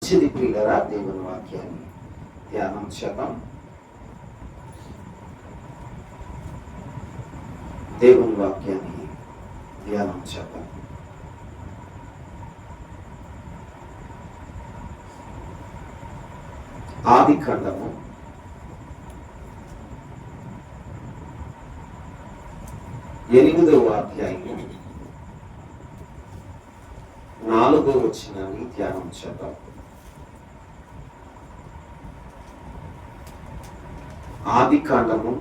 మంచిది ప్రియులరా. దేవుని వాక్యాన్ని ధ్యానం చేద్దాం. దేవుని వాక్యాన్ని ధ్యానం చేద్దాం. ఆదికాండము 8వ అధ్యాయము 4వ వచనాన్ని ధ్యానం చేద్దాం. ఆదికాండము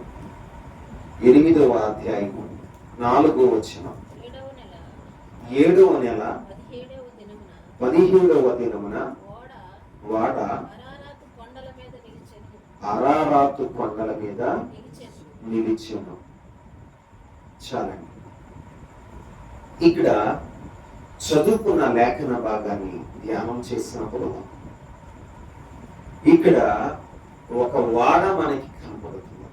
8వ అధ్యాయము 4వ వచనం. 7వ నెల 17వ దినమున వాడ అరారాతు కొండల మీద నిలిచెను. చాలండి. ఇక్కడ చదువుకున్న లేఖన భాగాన్ని ధ్యానం చేసినప్పుడు ఇక్కడ ఒక వాడ మనకి కనపడుతుంది.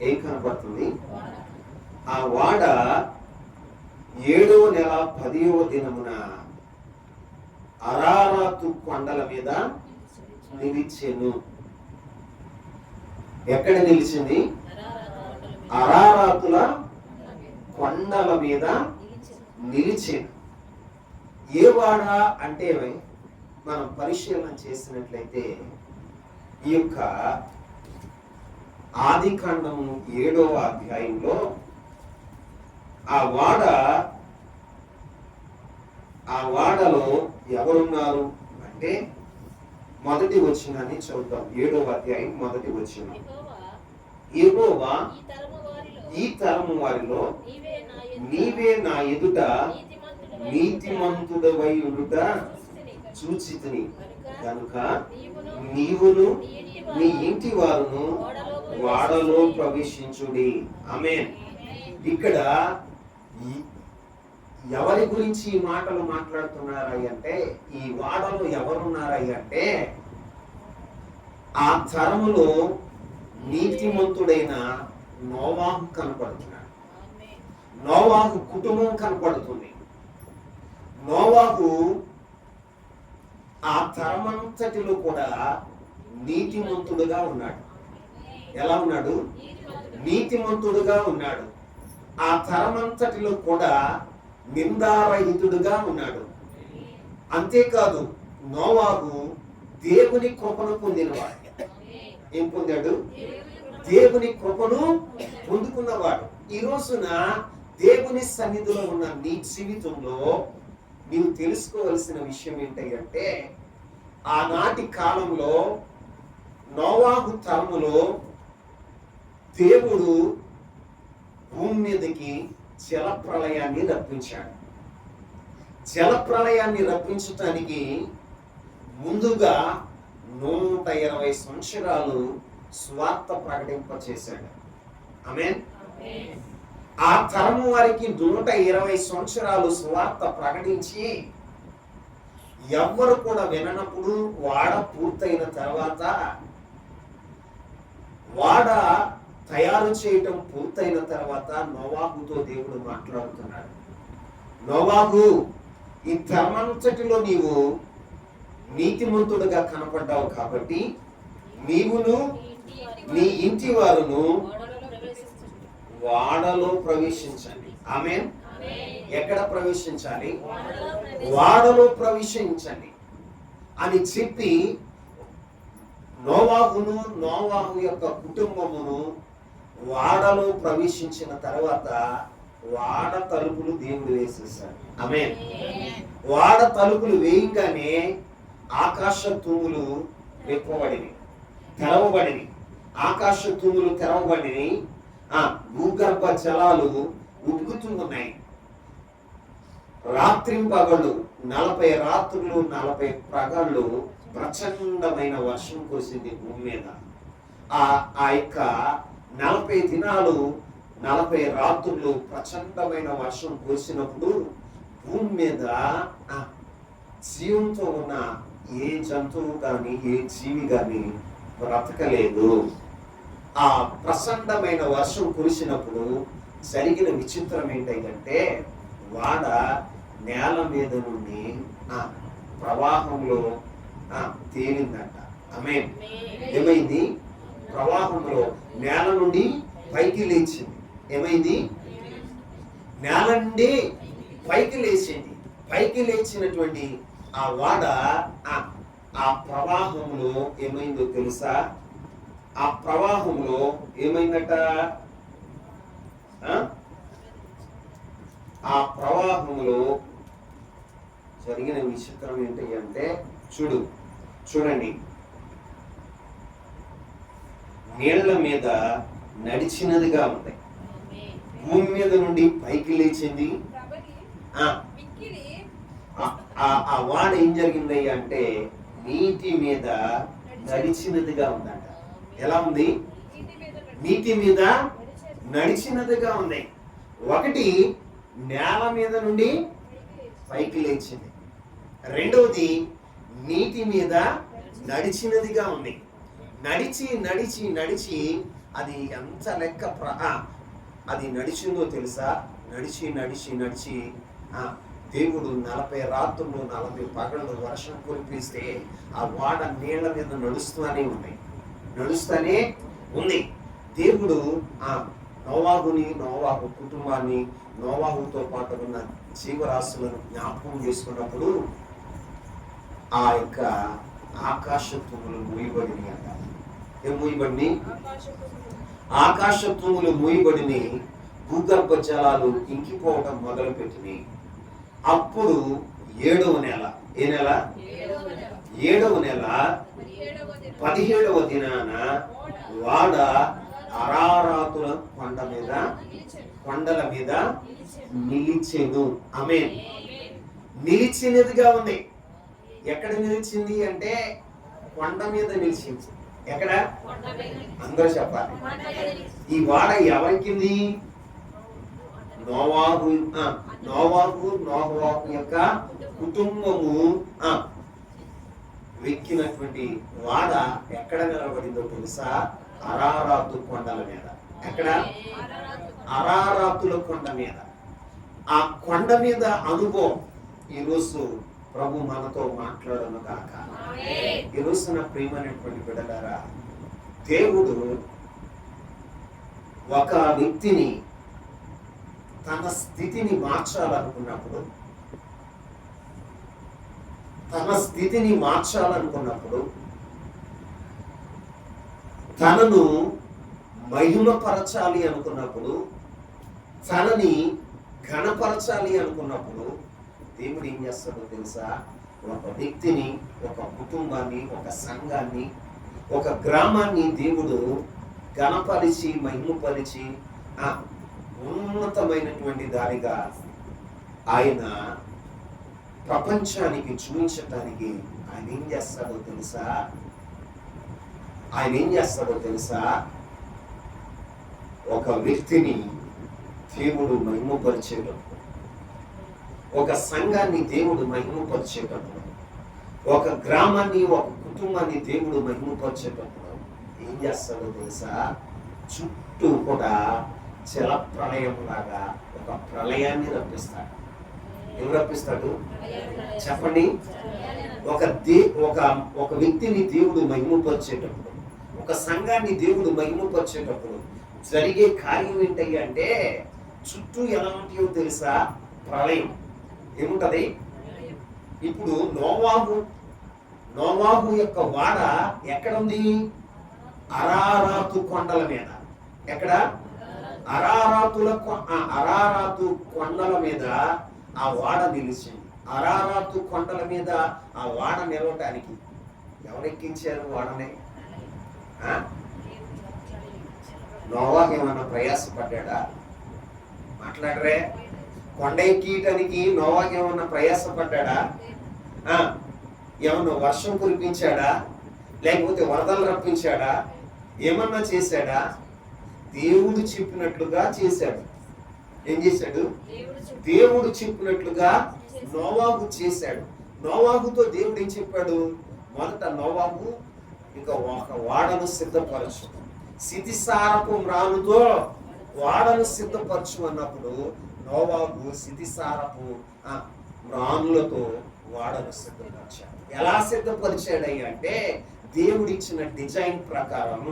ఏం కనపడుతుంది? ఆ వాడ 7వ నెల 10వ దినమున అరారాతు కొండల మీద నిలిచెను. ఎక్కడ నిలిచింది? అరారాతుల కొండల మీద నిలిచెను. ఏ వాడ అంటే మనం పరిశీలన చేసినట్లయితే ఈ యొక్క ఆదికాండము 7వ అధ్యాయంలో ఆ వాడలో ఎవరున్నారు అంటే మొదటి వచనాన్ని చదువుతాం. 7వ అధ్యాయం మొదటి వచనం. యెహోవా ఈ తరము వారిలో నీవే నా ఎదుట నీతిమంతుడవై ఉండుట చూచితిని కనుక నీవును నీ ఇంటి వారును వాడలో ప్రవేశించుడి. ఆమేన్. ఇక్కడ ఎవరి గురించి ఈ మాటలు మాట్లాడుతున్నారయ్య అంటే, ఈ వాడలో ఎవరున్నారయ్య అంటే ఆ తరములో నీతిమంతుడైన నోవాహు కనపడుతున్నాడు. నోవాహు కుటుంబం కనపడుతుంది. నోవాహు ఆ తరమంతటిలో కూడా నీతిమంతుడుగా ఉన్నాడు. ఎలా ఉన్నాడు? నీతిమంతుడుగా ఉన్నాడు. ఆ తరమంతటిలో కూడా నిందారహితుడుగా ఉన్నాడు. అంతేకాదు, నోవాహు దేవుని కృపను పొందినవాడు. ఏం పొందాడు? దేవుని కృపను పొందుకున్నవాడు. ఈ రోజున దేవుని సన్నిధిలో ఉన్న నీ జీవితంలో నీవు తెలుసుకోవలసిన విషయం ఏంటంటే, ఆనాటి కాలంలో నోవాహు తరములో దేవుడు భూమి మీదకి జలప్రళయాన్ని రప్పించాడు. జలప్రళయాన్ని రప్పించటానికి ముందుగా 120 సంవత్సరాలు స్వార్థ ప్రకటింపచేశాడు. ఆమేన్. ఆ తరము వారికి 120 సంవత్సరాలు స్వార్థ ప్రకటించి ఎవ్వరు కూడా విననప్పుడు వాడ పూర్తయిన తర్వాత, వాడ తయారు చేయటం పూర్తయిన తర్వాత నోవాహుతో దేవుడు మాట్లాడుతున్నాడు. నోవాహు, ఈ తరమంతటిలో నీవు నీతిమంతుడుగా కనపడ్డావు కాబట్టి నీవును నీ ఇంటి వారును వాడలో ప్రవేశించండి. ఆమేన్. ఎక్కడ ప్రవేశించాలి? వాడలో ప్రవేశించండి అని చెప్పి నోవాహు యొక్క కుటుంబమును వాడలో ప్రవేశించిన తర్వాత వాడ తలుపులు దేవుడు వేసేసాడు. ఆమేన్. వాడ తలుపులు వేయంగానే ఆకాశ తూములు తెరవబడిని. ఆకాశ తూములు తెరవబడిని. భూగర్భ జలాలు ఉడుకుతున్నాయి. రాత్రింపగళ్ళు 40 రాత్రులు 40 ప్రగళ్ళు ప్రచండమైన వర్షం కురిసింది భూమి మీద. ఆ యొక్క 40 దినాలు 40 రాత్రులు ప్రచండమైన వర్షం కురిసినప్పుడు భూమి మీద జీవంతో ఉన్న ఏ జంతువు కానీ ఏ జీవి కానీ బ్రతకలేదు. ఆ ప్రచండమైన వర్షం కురిసినప్పుడు జరిగిన విచిత్రం ఏంటంటే, వాడ నేల మీద నుండి ప్రవాహంలో తేలిందంట. ఆమేన్. ఏమైంది? ప్రవాహంలో నేల నుండి పైకి లేచింది. ఏమైంది? నేల నుండి పైకి లేచింది. పైకి లేచినటువంటి ఆ వాడ ఆ ప్రవాహంలో ఏమైందో తెలుసా? ఆ ప్రవాహంలో ఏమైందట? ఆ ప్రవాహంలో జరిగిన విచిత్రం ఏంటి అంటే చూడండి, నీళ్ల మీద నడిచినదిగా ఉంది. భూమి మీద నుండి పైకి లేచింది. ఆ వాడ ఏం జరిగింది అంటే నీటి మీద నడిచినదిగా ఉందంట. ఎలా ఉంది? నీటి మీద నడిచినదిగా ఉంది. ఒకటి నేల మీద నుండి పైకి లేచింది. రెండవది నీటి మీద నడిచినదిగా ఉంది. నడిచి నడిచి నడిచి అది ఎంత లెక్క అది నడిచిందో తెలుసా? నడిచి నడిచి నడిచి దేవుడు 40 రాత్రులు 40 పగళ్ళు వర్షం కురిపిస్తే ఆ వాడ నీళ్ల మీద నడుస్తూనే ఉంది. దేవుడు నోవాహు కుటుంబాన్ని, నోవాహుతో పాటు ఉన్న జీవరాశులను జ్ఞాపకం చేసుకున్నప్పుడు ఆ యొక్క ఆకాశ తుమ్ములు మూయబడిని అంట. ఏం మూయబడిని? ఆకాశ తుమ్ములు మూయబడిని. భూగర్భ జలాలు ఇంకిపోవటం మొదలు పెట్టినాయి. అప్పుడు 7వ నెల, ఏ నెల? 7వ నెల 17వ దినాన వాడ అరారాతుల కొండల మీద నిలిచెను. ఆమేన్. నిలిచినదిగా ఉంది. ఎక్కడ నిలిచింది అంటే కొండ మీద నిలిచింది. ఎక్కడ? అందరూ చెప్పాలి. ఈ వాడ ఎవరికింది? నోవాహు యొక్క కుటుంబము వెక్కినటువంటి వాడ ఎక్కడ నిలబడిందో తెలుసా? అరారాతు కొండల మీద. ఎక్కడ? అరారాతుల కొండ మీద. ఆ కొండ మీద అనుభవం ఈరోజు ప్రభు మనతో మాట్లాడను కాక. ఈరోజు నా ప్రియమైనటువంటి బిడ్డలారా, దేవుడు ఒక వ్యక్తిని తన స్థితిని మార్చాలనుకున్నప్పుడు తనను మహిమపరచాలి అనుకున్నప్పుడు, తనని ఘనపరచాలి అనుకున్నప్పుడు దేవుడు ఏం చేస్తాడో తెలుసా? ఒక వ్యక్తిని, ఒక కుటుంబాన్ని, ఒక సంఘాన్ని, ఒక గ్రామాన్ని దేవుడు ఘనపరిచి మహిమపరిచి ఉన్నతమైనటువంటి దానిగా ఆయన ప్రపంచానికి చూపించటానికి ఆయన ఏం చేస్తాడో తెలుసా? ఒక వ్యక్తిని దేవుడు మహిమపరిచేటప్పుడు, ఒక సంఘాన్ని దేవుడు మహిమపరిచేటప్పుడు, ఒక గ్రామాన్ని, ఒక కుటుంబాన్ని దేవుడు మహిమపరిచేటప్పుడు ఏం చేస్తాడో తెలుసా? చుట్టూ కూడా జల ప్రళయం లాగా ఒక ప్రళయాన్ని రప్పిస్తాడు. ఎవరు రప్పిస్తాడు? చెప్పండి. ఒక వ్యక్తిని దేవుడు మహిమపరిచేటప్పుడు, ఒక సంఘాన్ని దేవుడు మహిమపరిచేటప్పుడు జరిగే కార్యం ఏంటయ్యా అంటే చుట్టూ ఎలా ఉంటాయో తెలుసా? ప్రళయం. ఏముంటది? ఇప్పుడు నోవాహు యొక్క వాడ ఎక్కడుంది? అరారాతు కొండల మీద. ఎక్కడ? అరారాతు కొండల మీద ఆ వాడ నిలిచింది. అరారాతు కొండల మీద ఆ వాడ నిలవటానికి ఎవరెక్కించారు వాడనే? నోవాహు ఏమన్నా ప్రయాసపడ్డా? మాట్లాడరే. కొండ ఎక్కటానికి నోవాహు ఏమన్నా ప్రయాసపడ్డా? ఏమన్నా వర్షం కురిపించాడా? లేకపోతే వరదలు రప్పించాడా? ఏమన్నా చేశాడా? దేవుడు చెప్పినట్లుగా చేశాడు. ఏం చేశాడు? దేవుడు చెప్పినట్లుగా నోవాహు చేశాడు. నోవాహుతో దేవుడు ఏం చెప్పాడు? మొదట నోవాహు ఇంకా ఒక వాడను సిద్ధపరచు, స్థితిసారపు మ్రానుతో వాడను సిద్ధపరచు అన్నప్పుడు నోవాహు స్థితిసారపు మ్రానులతో వాడను సిద్ధపరిచాడు. ఎలా సిద్ధపరిచాడయ్యా అంటే దేవుడిచ్చిన డిజైన్ ప్రకారం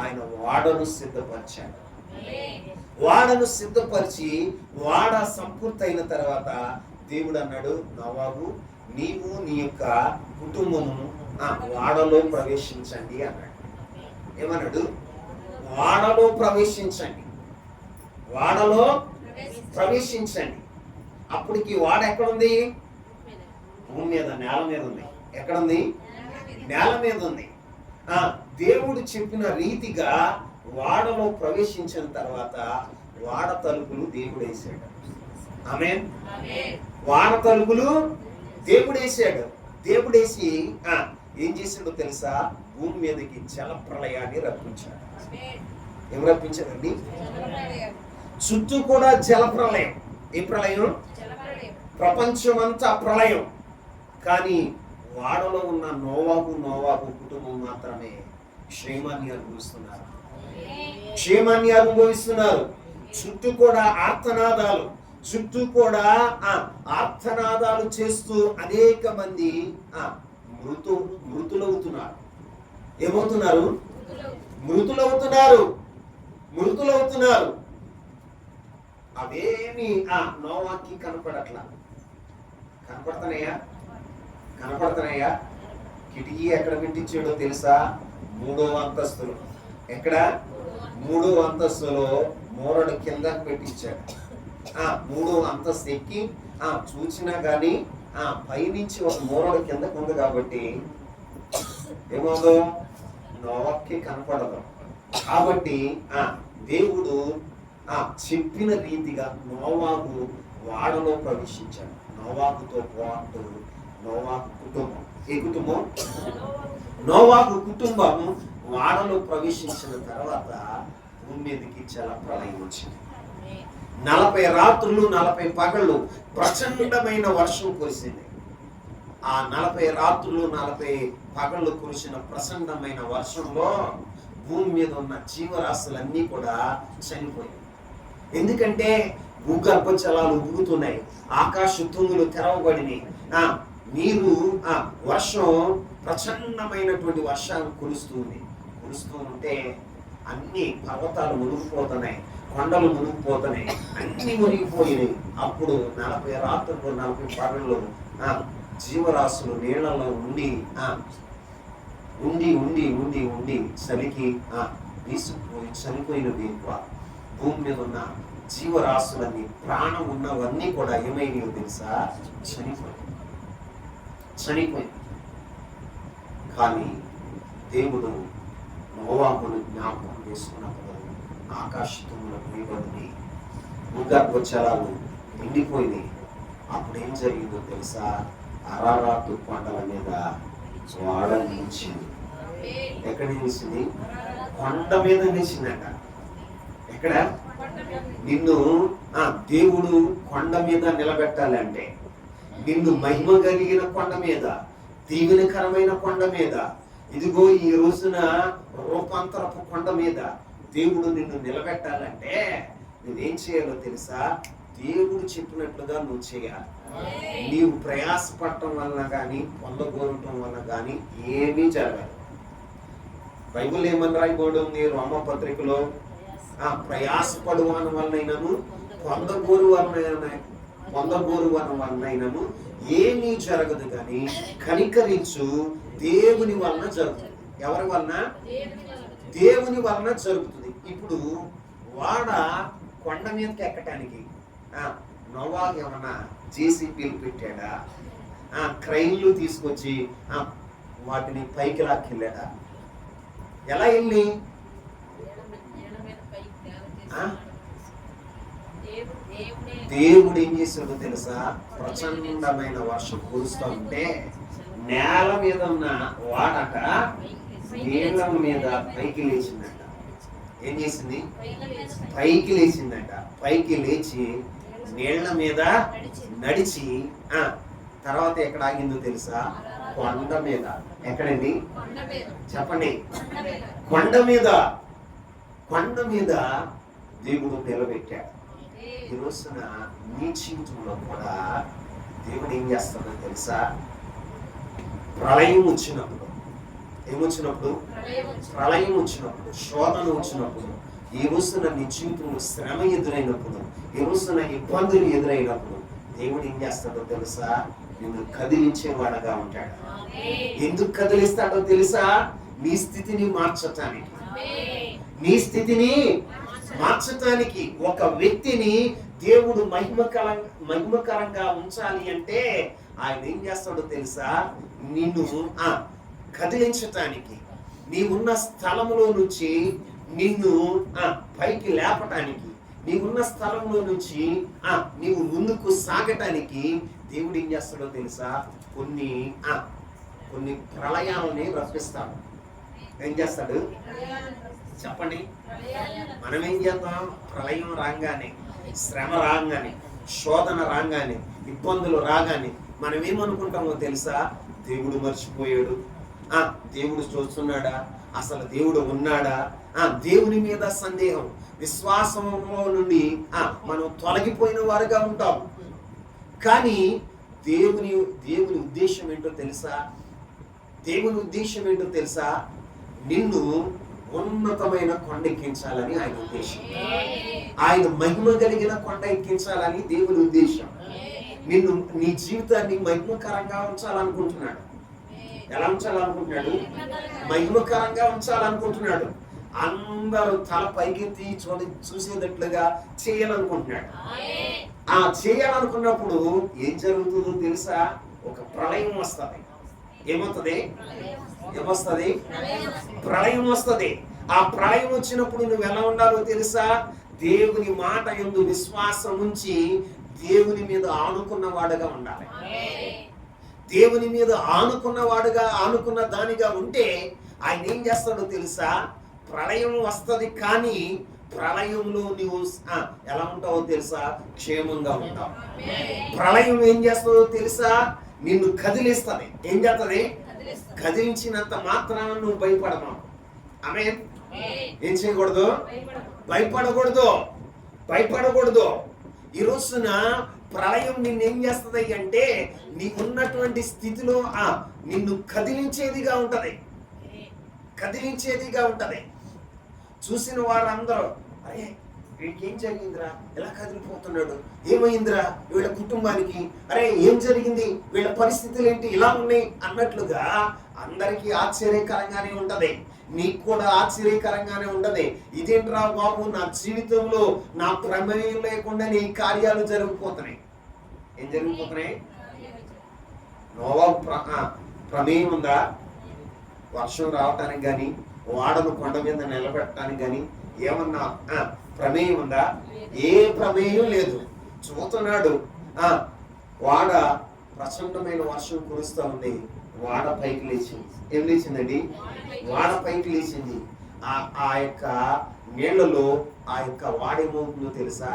ఆయన వాడను సిద్ధపరిచాడు. వాడను సిద్ధపరిచి వాడ సంపూర్తయిన తర్వాత దేవుడు అన్నాడు, నోవాహు నీవు నీ యొక్క కుటుంబము వాడలో ప్రవేశించండి అన్నాడు. ఏమన్నాడు? వాడలో ప్రవేశించండి, వాడలో ప్రవేశించండి. అప్పటికి వాడ ఎక్కడుంది? భూమి మీద, నేల మీద ఉంది. ఎక్కడుంది? నేల మీద ఉంది. దేవుడు చెప్పిన రీతిగా వాడలో ప్రవేశించిన తర్వాత వాడ తలుపులు దేవుడు వేసాడు. ఆమేన్. వాడ తలుపులు దేవుడు వేసాడు. దేవుడు వేసి ఏం చేశాడో తెలుసా? భూమి మీదకి జల ప్రళయాన్ని రప్పించాడు. ఏం రప్పించాడండి? చుట్టూ కూడా జల ప్రళయం. ఏ ప్రళయం? ప్రపంచమంతా ప్రళయం. కానీ వాడలో ఉన్న నోవాహు కుటుంబం మాత్రమే క్షేమాన్ని అనుభవిస్తున్నారు. క్షేమాన్ని అనుభవిస్తున్నారు. చుట్టూ కూడా ఆర్తనాదాలు, చుట్టూ కూడా ఆర్తనాదాలు చేస్తూ అనేక మంది మృతులవుతున్నారు. ఏమవుతున్నారు? మృతులవుతున్నారు. అవేమి నోవాకి కనపడట్లా. కనపడుతున్నాయా? కిటికీ ఎక్కడ పెట్టించాడో తెలుసా? 3వ అంతస్తులో. ఎక్కడ? 3వ అంతస్తులో మూరడు కిందకు పెట్టించాడు. 3వ అంతస్తు ఎక్కి చూసినా గాని పైనుంచి ఒక మూరడు కిందకు ఉంది కాబట్టి ఏమవుదో నోవాకి కనపడదు. కాబట్టి దేవుడు చెప్పిన రీతిగా నోవాహు వాడలో ప్రవేశించాడు. నోవాహుతో పాటు నోవాహు కుటుంబం. ఏ కుటుంబం? నోవాహు కుటుంబం వాడలో ప్రవేశించిన తర్వాత భూమి మీదకి జల ప్రళయం వచ్చింది. 40 రాత్రులు 40 పగళ్ళు ప్రచండమైన వర్షం కురిసింది. ఆ 40 రాత్రులు 40 పగళ్ళు కురిసిన ప్రచండమైన వర్షంలో భూమి మీద ఉన్న జీవరాశులన్నీ కూడా చనిపోయాయి. ఎందుకంటే భూగర్భ జలాలు ఉబుకుతున్నాయి, ఆకాశ తుంగులు తెరవబడినాయి, నీరు వర్షం ప్రచండమైనటువంటి వర్షాలు కురుస్తూ ఉంటే అన్ని పర్వతాలు మునిగిపోతున్నాయి, కొండలు మునిగిపోతున్నాయి, అన్ని మునిగిపోయినాయి. అప్పుడు 40 రాత్రులు 40 పగళ్ళు జీవరాశులు నీళ్లలో ఉండి చలికి వీసిపోయి చనిపోయినవి. భూమి మీద ఉన్న జీవరాశులన్నీ, ప్రాణం ఉన్నవన్నీ కూడా ఏమైనాయో తెలుసా? చనిపోయి. కానీ దేవుడు నోవాహును జ్ఞాపకం చేసుకున్నప్పుడు ఆకాశంలో వేయబడి భూగర్భ జలాలు ఎండిపోయినాయి. అప్పుడు ఏం జరిగిందో తెలుసా? అరారాతు కొండల మీద వాడ నిలిచింది. ఎక్కడ నిలిచింది? కొండ మీద నిలిచిందట. ఎక్కడ? నిన్ను దేవుడు కొండ మీద నిలబెట్టాలంటే, నిన్ను మహిమ కలిగిన కొండ మీద, దీవెనకరమైన కొండ మీద, ఇదిగో ఈ రోజున రూపాంతరపు కొండ మీద దేవుడు నిన్ను నిలబెట్టాలంటే నువ్వేం చేయాలో తెలుసా? దేవుడు చెప్పినట్లుగా నువ్వు చేయాలి. నీవు ప్రయాసపడటం వలన కానీ పొందగోరటం వలన కానీ ఏమీ జరగదు. బైబిల్ ఏమని రాయబడి ఉంది? రోమ పత్రికలో ప్రయాసపడు వలనైనను పొందగోరు వలనైనను ఏమీ జరగదు, కానీ కనికరించు దేవుని వలన జరుగుతుంది. ఎవరి వలన? దేవుని వలన జరుగుతుంది. ఇప్పుడు వాడ కొండ మీదకి ఎక్కటానికి నోవాహు ఏమన్నా జేసీపీలు పెట్టాడా? క్రైన్లు తీసుకొచ్చి వాటిని పైకి లాక్కెళ్ళాడా? ఎలా వెళ్ళి? దేవుడు ఏం చేశాడో తెలుసా? ప్రచండమైన వర్షం కురుస్తూ ఉంటే నేల మీద ఉన్న వాడట నీళ్ళ మీద పైకి లేచిందట. ఏం చేసింది? పైకి లేచిందట. పైకి లేచి నీళ్ల మీద నడిచి తర్వాత ఎక్కడ ఆగిందో తెలుసా? కొండ మీద. ఎక్కడండి? చెప్పండి. కొండ మీద. కొండ మీద దేవుడు నిలబెట్టాడు. ఈ రోజున నీ జీవితంలో కూడా దేవుడు ఏం చేస్తాడో తెలుసా? ప్రళయం వచ్చినప్పుడు, ఏమొచ్చినప్పుడు? ప్రళయం వచ్చినప్పుడు, శోధన వచ్చినప్పుడు, ఈ రోజున నీ జీవితంలో శ్రమ ఎదురైనప్పుడు, ఈ రోజున ఇబ్బందులు ఎదురైనప్పుడు దేవుడు ఏం చేస్తాడో తెలుసా? నిన్ను కదిలించేవాడగా ఉంటాడు. ఎందుకు కదిలిస్తాడో తెలుసా? నీ స్థితిని మార్చటానికి. నీ స్థితిని మార్చటానికి. ఒక వ్యక్తిని దేవుడు మహిమకరంగా ఉంచాలి అంటే ఆయన ఏం చేస్తాడో తెలుసా? నిన్ను కదిలించటానికి, నీవున్న స్థలంలో నుంచి నిన్ను పైకి లేపటానికి, నీవున్న స్థలంలో నుంచి నీవు ముందుకు సాగటానికి దేవుడు ఏం చేస్తాడో తెలుసా? కొన్ని ప్రళయాలని రప్పిస్తాడు. ఏం చేస్తాడు చెప్పండి? మనం ఏం చేద్దాం? ప్రళయం రాగానే, శ్రమ రాగానే, శోధన రాగానే, ఇబ్బందులు రాగానే మనం ఏమనుకుంటామో తెలుసా? దేవుడు మర్చిపోయాడు, దేవుడు చూస్తున్నాడా, అసలు దేవుడు ఉన్నాడా, దేవుని మీద సందేహం, విశ్వాసంలో నుండి మనం తొలగిపోయిన వారుగా ఉంటాం. కానీ దేవుని ఉద్దేశం ఏంటో తెలుసా? దేవుని ఉద్దేశం ఏంటో తెలుసా? నిన్ను ఉన్నతమైన కొండ ఎక్కించాలని ఆయన ఉద్దేశం. ఆయన మహిమ కలిగిన కొండ ఎక్కించాలని దేవుని ఉద్దేశం. నిన్ను, నీ జీవితాన్ని మహిమకరంగా ఉంచాలనుకుంటున్నాడు. ఎలా ఉంచాలనుకుంటున్నాడు? మహిమకరంగా ఉంచాలనుకుంటున్నాడు. అందరూ తల పైకెత్తి చూసేటట్లుగా చేయాలనుకుంటున్నాడు. చేయాలనుకున్నప్పుడు ఏం జరుగుతుందో తెలుసా? ఒక ప్రళయం వస్తుంది. ఏమవుతుంది? ప్రళయం వస్తుంది. ఆ ప్రళయం వచ్చినప్పుడు నువ్వు ఎలా ఉండాలో తెలుసా? దేవుని మాట యందు విశ్వాసం ఉంచి దేవుని మీద ఆనుకున్న వాడుగా ఉండాలి. దేవుని మీద ఆనుకున్న దానిగా ఉంటే ఆయన ఏం చేస్తాడో తెలుసా? ప్రళయం వస్తుంది, కానీ ప్రళయంలో నువ్వు ఎలా ఉంటావో తెలుసా? క్షేమంగా ఉంటావు. ప్రళయం ఏం చేస్తుందో తెలుసా? నిన్ను కదిలిస్తుంది. ఏం చేస్తుంది? కదిలించినంత మాత్రాన నువ్వు భయపడతావు. ఆమేన్. ఏం చేయకూడదు? భయపడకూడదు. ఈ రోజున ప్రళయం నిన్నేం చేస్తుంది అంటే నీకున్నటువంటి స్థితిలో నిన్ను కదిలించేదిగా ఉంటది. చూసిన వారందరూ, అరే వీడికి ఏం జరిగిందిరా, ఎలా కదిలిపోతున్నాడు, ఏమైందిరా వీళ్ళ కుటుంబానికి, అరే ఏం జరిగింది, వీళ్ళ పరిస్థితులు ఏంటి ఇలా ఉన్నాయి అన్నట్లుగా అందరికీ ఆశ్చర్యకరంగానే ఉంటది. నీకు కూడా ఆశ్చర్యకరంగానే ఉంటది. ఇదేంట్రా బాబు, నా జీవితంలో నా ప్రమేయం లేకుండా నీ కార్యాలు జరిగిపోతున్నాయి. ఏం జరిగిపోతున్నాయి? నోవాహు ప్రమేయం ఉందా? వర్షం రావటానికి కానీ, వాడను కొండ మీద నిలబెట్టడానికి కానీ ఏమన్నా ప్రమేయం ఉందా? ఏ ప్రమేయం లేదు. చూస్తున్నాడు, వాడ ప్రచండమైన వర్షం కురుస్తా ఉంది. వాడ పైకి లేచింది. ఏం లేచిందండి? వాడ పైకి లేచింది. ఆ యొక్క నీళ్లలో ఆ యొక్క వాడేమవుతుందో తెలుసా?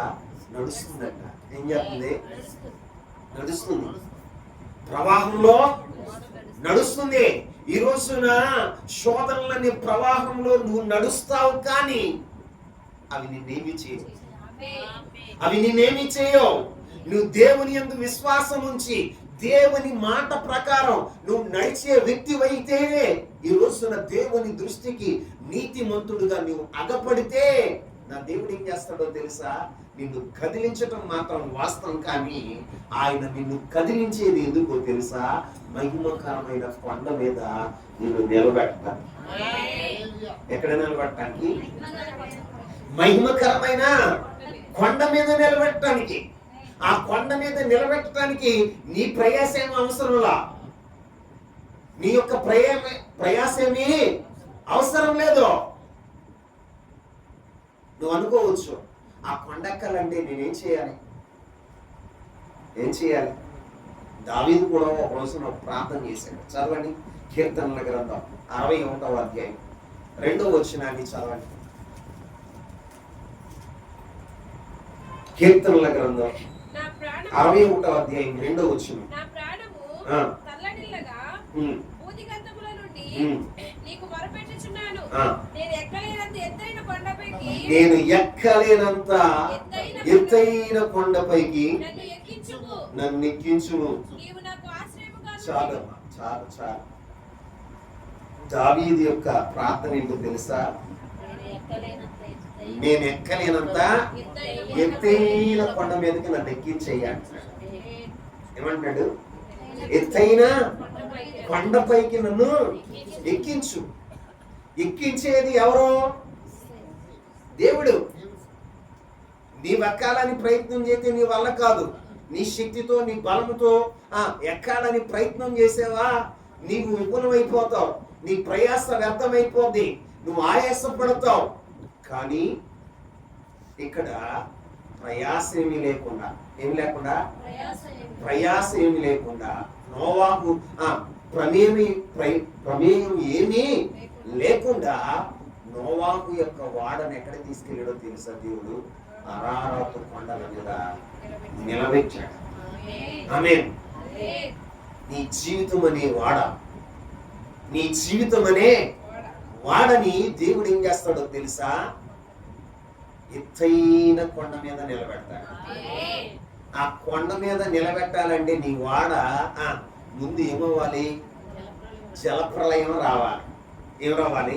నడుస్తుందంట. ఏం చేస్తుంది? నడుస్తుంది. ప్రవాహంలో నడుస్తుంది. ఈ రోజున శోధనలని ప్రవాహంలో నువ్వు నడుస్తావు, కానీ అవి నిన్నేమి చేయవు. నువ్వు దేవుని యందు విశ్వాసం ఉంచి దేవుని మాట ప్రకారం నువ్వు నడిచే వ్యక్తివైతే ఈ రోజున దేవుని దృష్టికి నీతిమంతుడుగా నువ్వు అగపడితే నా దేవుడు ఏం చేస్తాడో తెలుసా? నిన్ను కదిలించటం మాత్రం వాస్తవం, కానీ ఆయన నిన్ను కదిలించేది ఎందుకో తెలుసా? మహిమకరమైన కొండ మీద నిన్ను నిలబెట్టడానికి. ఎక్కడ నిలబెట్టడానికి? మహిమకరమైన కొండ మీద నిలబెట్టడానికి. ఆ కొండ మీద నిలబెట్టడానికి నీ ప్రయాసం అవసరంలా, నీ యొక్క ప్రయాసమీ అవసరం లేదు. నువ్వు అనుకోవచ్చు, ఆ కొండెక్కాలంటే నేనేం చేయాలి? దావీదు కూడా ఒక రోజున ప్రార్థన చేశాడు. చదవండి, కీర్తనల గ్రంథం 61వ అధ్యాయం 2వ వచనాన్ని చదవండి. కీర్తనల గ్రంథం 61వ అధ్యాయం 2వ వచనం. నేను ఎక్కలేనంత ఎత్తైన కొండపైకి నన్ను ఎక్కించుము. చాలమ్మా, చాలు చాలు. దావీదు యొక్క ప్రార్థన ఏంటో తెలుసా? నేను ఎక్కలేనంత ఎత్తైన కొండ మీదకి నన్ను ఎక్కించేయాలి. ఏమంటాడు? ఎత్తైన కొండపైకి నన్ను ఎక్కించు. ఎక్కించేది ఎవరో? దేవుడు. నీ ఎక్కాలని ప్రయత్నం చేస్తే నీ వల్ల కాదు. నీ శక్తితో, నీ బలముతో ఎక్కాలని ప్రయత్నం చేసేవా, నీవు విఫలమైపోతావు. నీ ప్రయాస వ్యర్థమైపోద్ది, నువ్వు ఆయాసపడతావు. కానీ ఇక్కడ ప్రయాస ఏమీ లేకుండా, ప్రయాస ఏమి లేకుండా నోవాహు ప్రమేయం ఏమీ లేకుండా నోవాహు యొక్క వాడను ఎక్కడ తీసుకెళ్ళాడో తెలుసా? దేవుడు అరారాతు కొండల మీద నిలబెట్టాడు. ఆమేన్. నీ జీవితం అనే వాడ, నీ జీవితం అనే వాడని దేవుడు ఏం చేస్తాడో తెలుసా? ఎత్తైన కొండ మీద నిలబెడతాడు. ఆ కొండ మీద నిలబెట్టాలంటే నీ వాడ ముందు ఏమవ్వాలి? జలప్రలయం రావాలి. ఏం రావాలి?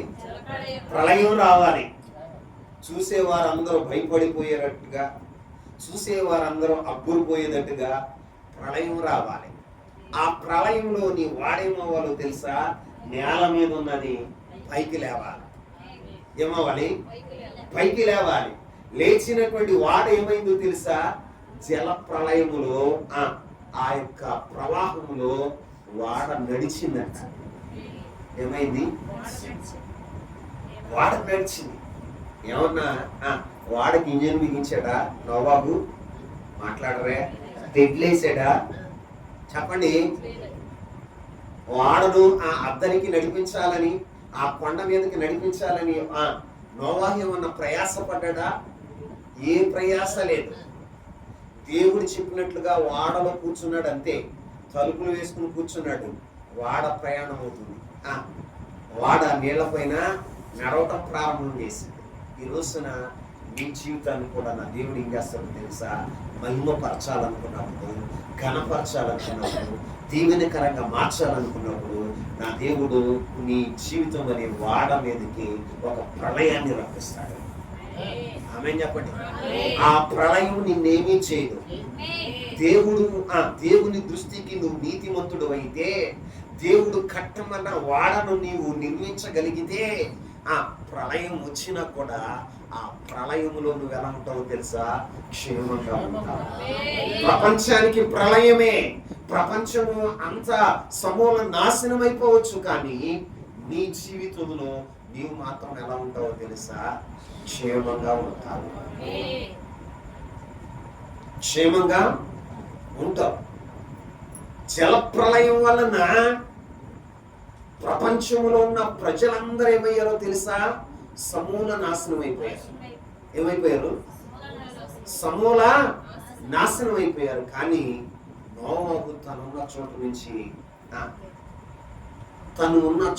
ప్రళయం రావాలి. చూసేవారందరూ భయపడిపోయేటట్టుగా, చూసేవారందరూ అబ్బురిపోయేటట్టుగా ప్రళయం రావాలి. ఆ ప్రళయంలో నీ వాడేమవ్వాలో తెలుసా? నేల మీద ఉన్నది పైకి లేవాలి. ఏమవ్వాలి? పైకి లేవాలి. లేచినటువంటి వాడ ఏమైందో తెలుసా? జల ప్రళయములో ఆ యొక్క ప్రవాహములో వాడ నడిచిందంట. ఏమైంది? వాడ నడిచింది. ఏమన్నా వాడకి ఇంజన్ బిగించాడా నోవాహు? మాట్లాడరే? తెడ్లేసాడా? చెప్పండి. వాడను ఆ అద్దరికి నడిపించాలని, ఆ కొండ మీదకి నడిపించాలని నోవాహు ఏమన్నా ప్రయాసపడ్డా? ఏ ప్రయాస లేదు. దేవుడు చెప్పినట్లుగా వాడలో కూర్చున్నాడు, అంతే. తలుపులు వేసుకుని కూర్చున్నాడు. వాడ ప్రయాణం అవుతుంది. వాడ నీళ్లపైన నడవటం ప్రారంభం చేసింది. ఈ రోజున నీ జీవితాన్ని కూడా నా దేవుడు ఏం చేస్తాడో తెలుసా? మహిమపరచాలనుకున్నప్పుడు, ఘనపరచాలనుకున్నప్పుడు, దీవెనకరంగా మార్చాలనుకున్నప్పుడు నా దేవుడు నీ జీవితం అనే వాడ మీదకి ఒక ప్రళయాన్ని రప్పిస్తాడు. ఆమేన్ చెప్పండి. ఆ ప్రళయం నిన్నేమీ చేయదు. దేవుని దృష్టికి నువ్వు నీతిమంతుడు అయితే, దేవుడు కట్టమన్న వాడను నీవు నిర్మించగలిగితే, ఆ ప్రళయం వచ్చినా కూడా ఆ ప్రళయములో నువ్వు ఎలా ఉంటావో తెలుసా? క్షేమంగా ఉంటావు. ప్రపంచానికి ప్రళయమే. ప్రపంచము అంతా సమూల నాశనం అయిపోవచ్చు, కానీ నీ జీవితంలో నీవు మాత్రం ఎలా ఉంటావో తెలుసా? క్షేమంగా ఉంటావు. క్షేమంగా ఉంటావు. జల ప్రళయం వలన ప్రపంచంలో ఉన్న ప్రజలందరూ ఏమయ్యారో తెలుసా? సమూల నాశనం అయిపోయారు. ఏమైపోయారు? సమూల నాశనం అయిపోయారు. కానీ నోవాహు తనున్న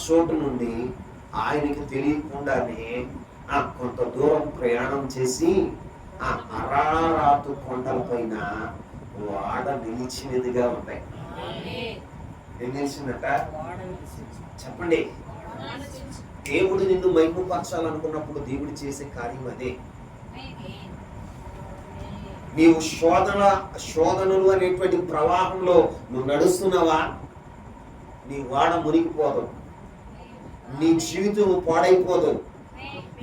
చోటు నుండి ఆయనకి తెలియకుండానే కొంత దూరం ప్రయాణం చేసి ఆ అరారాతు కొండల పైన వాడ నిలిచినదిగా ఉంటాయి. ఏం నిలిచిందట? చెప్పండి. దేవుడు నిన్ను మహిమపరచాలనుకున్నప్పుడు దేవుడు చేసే కార్యం అదే. నీవు శోధనలు అనేటువంటి ప్రవాహంలో నువ్వు నడుస్తున్నావా? నీ వాడ మునిగిపోదు, నీ జీవితం పాడైపోదు.